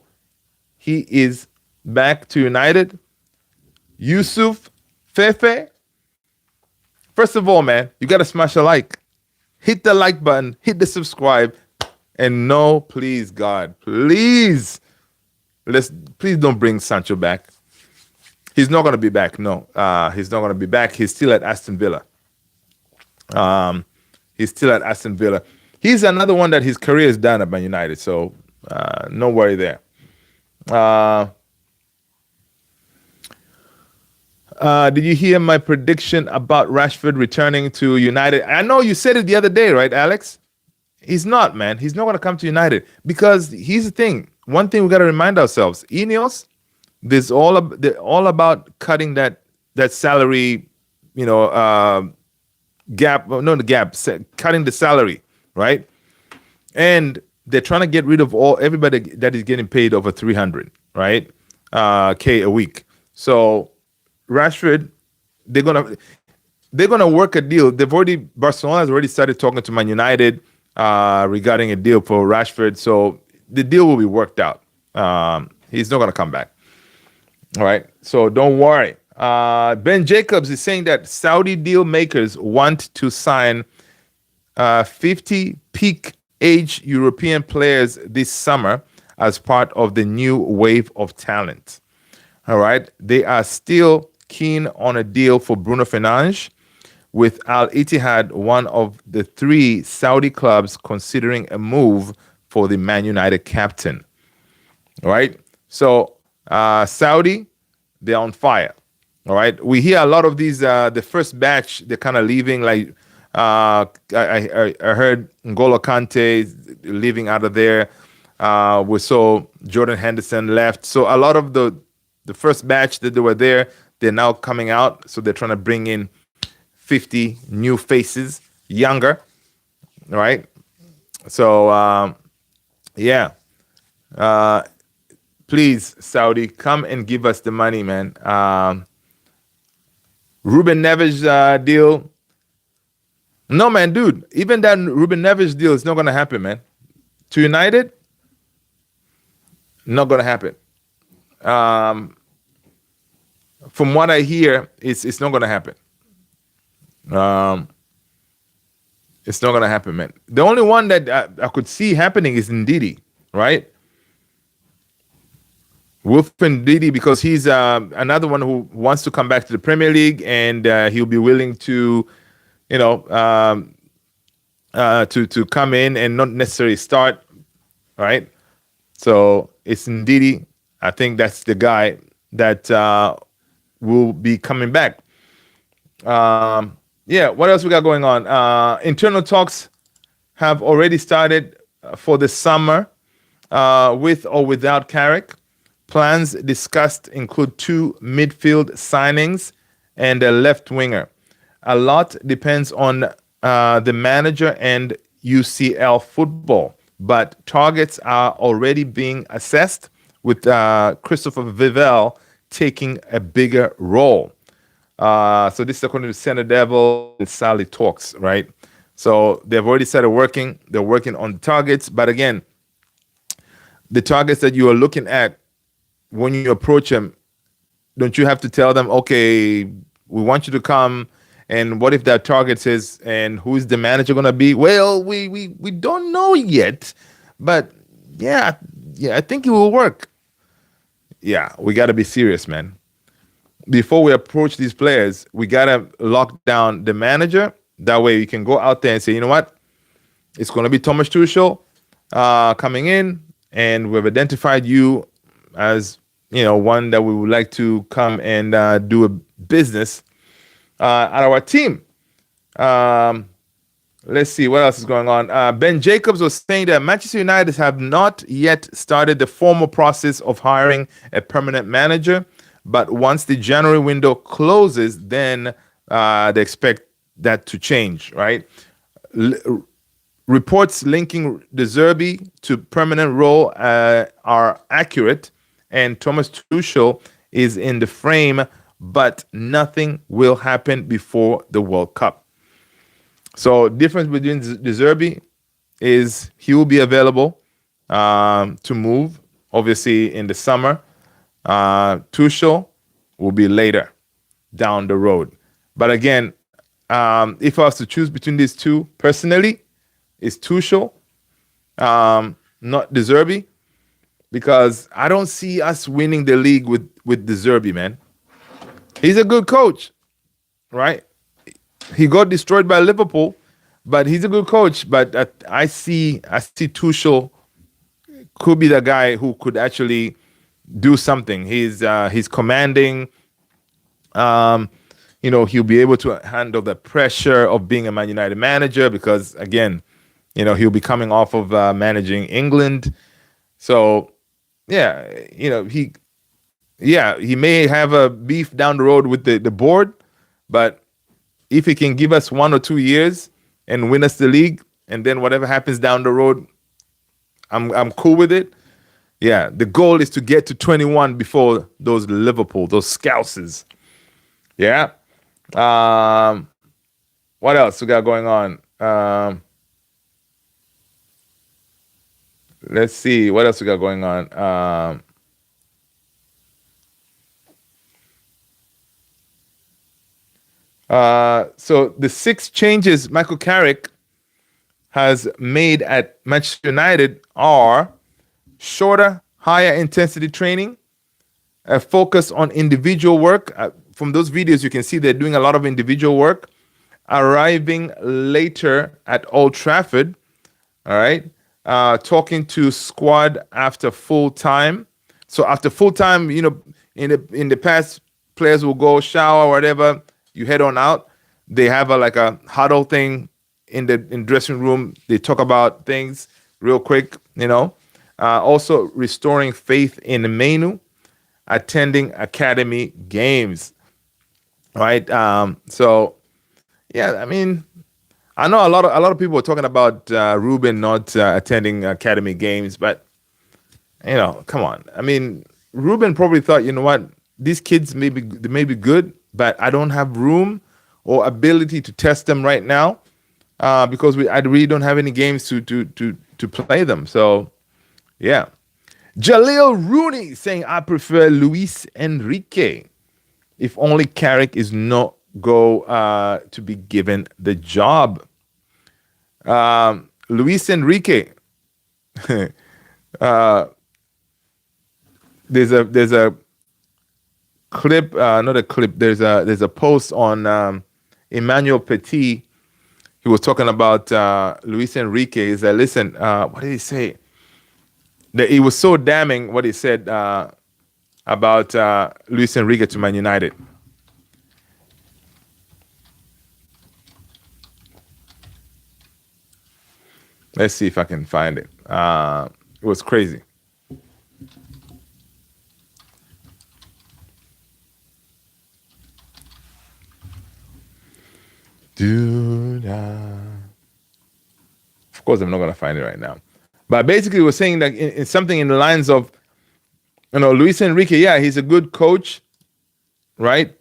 he is back to United. Yusuf Fefe, first of all, man, you got to smash a like. Hit the like button, hit the subscribe, and no, please, God, please don't bring Sancho back. He's not going to be back. No, he's not going to be back. He's still at Aston Villa. He's still at Aston Villa. He's another one that his career is done at Man United. So no worry there. Did you hear my prediction about Rashford returning to United? I know you said it the other day, right, Alex? He's not, man. He's not going to come to United because here's the thing. One thing we got to remind ourselves: Ineos, they're all about cutting that salary, gap. No, the gap, cutting the salary, right? And they're trying to get rid of everybody that is getting paid over 300, right? K a week. So Rashford, they're gonna work a deal. Barcelona has already started talking to Man United regarding a deal for Rashford. So the deal will be worked out. He's not gonna come back. All right. So don't worry. Ben Jacobs is saying that Saudi deal makers want to sign 50 peak age European players this summer as part of the new wave of talent. All right. They are still keen on a deal for Bruno Fernandes, with Al Ittihad one of the 3 Saudi clubs considering a move for the Man United captain. All right. So Saudi, they're on fire. All right. We hear a lot of these, the first batch, they're kind of leaving. Like I heard N'Golo Kante leaving out of there. We saw Jordan Henderson left. So a lot of the first batch that they were there, they're now coming out. So they're trying to bring in 50 new faces, younger. All right. So, yeah. Please, Saudi, come and give us the money, man. Ruben Neves deal. No, man, dude. Even that Ruben Neves deal is not going to happen, man. To United, not going to happen. From what I hear, it's not going to happen. It's not going to happen, man. The only one that I could see happening is Ndidi, right? Wilfred Ndidi, because he's another one who wants to come back to the Premier League, and he'll be willing to, to come in and not necessarily start, right? So it's Ndidi. I think that's the guy that will be coming back. Yeah, what else we got going on? Internal talks have already started for the summer with or without Carrick. Plans discussed include 2 midfield signings and a left winger. A lot depends on the manager and UCL football, but targets are already being assessed, with Christopher Vivell taking a bigger role. So this is according to Senator Devil and Sally Talks, right? So they've already started working. They're working on the targets. But again, the targets that you are looking at, when you approach them, don't you have to tell them, okay, we want you to come, and what if that target says, and who's the manager going to be? Well, we don't know yet, but yeah, I think it will work. Yeah, we got to be serious, man. Before we approach these players, we got to lock down the manager. That way you can go out there and say, you know what? It's going to be Thomas Tuchel coming in, and we've identified you as, one that we would like to come and do a business at our team. Let's see what else is going on. Ben Jacobs was saying that Manchester United have not yet started the formal process of hiring a permanent manager, but once the January window closes, then they expect that to change, right? Reports linking De Zerbi to permanent role are accurate, and Thomas Tuchel is in the frame, but nothing will happen before the World Cup. So difference between De Zerbi is he will be available to move, obviously, in the summer. Tuchel will be later down the road. But again, if I was to choose between these two, personally, it's Tuchel, not De Zerbi, because I don't see us winning the league with De Zerbi, man. He's a good coach, right? He got destroyed by Liverpool, but he's a good coach. But I see Tuchel could be the guy who could actually do something. He's commanding. Um, he'll be able to handle the pressure of being a Man United manager because, again, he'll be coming off of managing England. So, yeah, he may have a beef down the road with the board, but if he can give us 1 or 2 years and win us the league, and then whatever happens down the road, I'm cool with it. Yeah, the goal is to get to 21 before those Liverpool, those Scousers. Yeah. Um, what else we got going on? Let's see what else we got going on. So the 6 changes Michael Carrick has made at Manchester United are shorter, higher intensity training, a focus on individual work. From those videos, you can see they're doing a lot of individual work, arriving later at Old Trafford. All right. Talking to squad after full time. So after full time, in the past, players will go shower or whatever. You head on out. They have a huddle thing in dressing room. They talk about things real quick. Also restoring faith in MAINOO, attending academy games. Right. So yeah, I mean, I know a lot of people are talking about Ruben not attending academy games, but come on. I mean, Ruben probably thought, you know what, these kids they may be good, but I don't have room or ability to test them right now because I really don't have any games to play them. So yeah, Jaleel Rooney saying I prefer Luis Enrique. If only Carrick is not go to be given the job. Luis Enrique. There's a clip, not a clip. There's a post on Emmanuel Petit. He was talking about Luis Enrique. He said, "Listen, what did he say? That it was so damning what he said about Luis Enrique to Man United." Let's see if I can find it. It was crazy. Dude, of course, I'm not gonna find it right now. But basically, we're saying that in something in the lines of, Luis Enrique. Yeah, he's a good coach, right?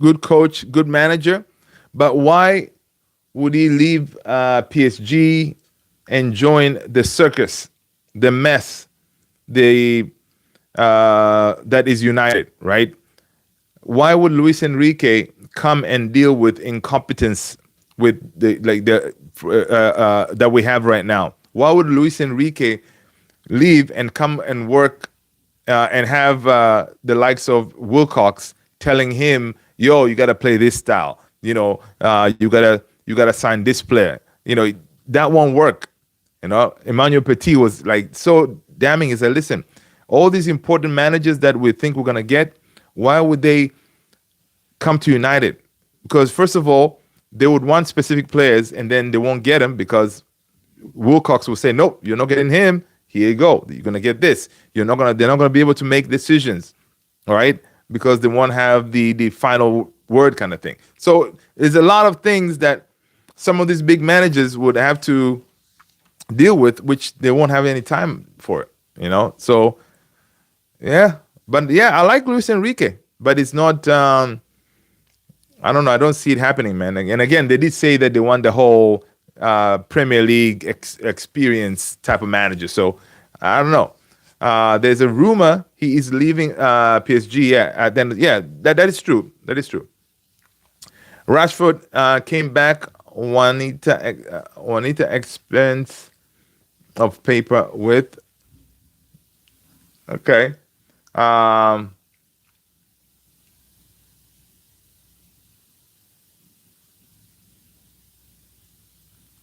Good coach, good manager. But why would he leave PSG and join the circus, the mess, the that is United, right? Why would Luis Enrique come and deal with incompetence with the that we have right now? Why would Luis Enrique leave and come and work and have the likes of Wilcox telling him, "Yo, you got to play this style. You gotta sign this player." That won't work. Emmanuel Petit was like so damning. He said, "Listen, all these important managers that we think we're gonna get, why would they come to United? Because first of all, they would want specific players, and then they won't get them because Wilcox will say, nope, you're not getting him. Here you go. You're gonna get this. They're not gonna be able to make decisions, all right? Because they won't have the final word kind of thing. So there's a lot of things that some of these big managers would have to deal with, which they won't have any time for it. So yeah, but yeah, I like Luis Enrique, but it's not. I don't know. I don't see it happening, man. And again, they did say that they want the whole Premier League experience type of manager. So I don't know. There's a rumor he is leaving PSG. Yeah, then yeah, that is true. That is true. Rashford came back. Juanita expense of paper with. Okay. Um,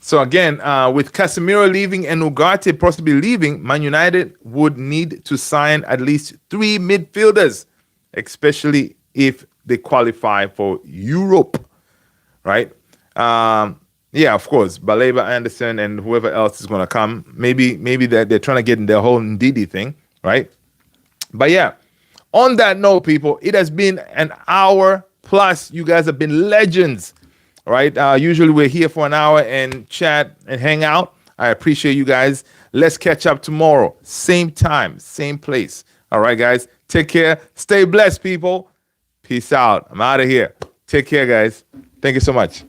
So again, with Casemiro leaving and Ugarte possibly leaving, Man United would need to sign at least 3 midfielders, especially if they qualify for Europe, right? Yeah, of course, Baleba, Anderson, and whoever else is going to come. Maybe they're trying to get in their whole Ndidi thing, right? But yeah, on that note, people, it has been an hour plus. You guys have been legends, right? Usually we're here for an hour and chat and hang out. I appreciate you guys. Let's catch up tomorrow. Same time, same place. All right, guys. Take care. Stay blessed, people. Peace out. I'm out of here. Take care, guys. Thank you so much.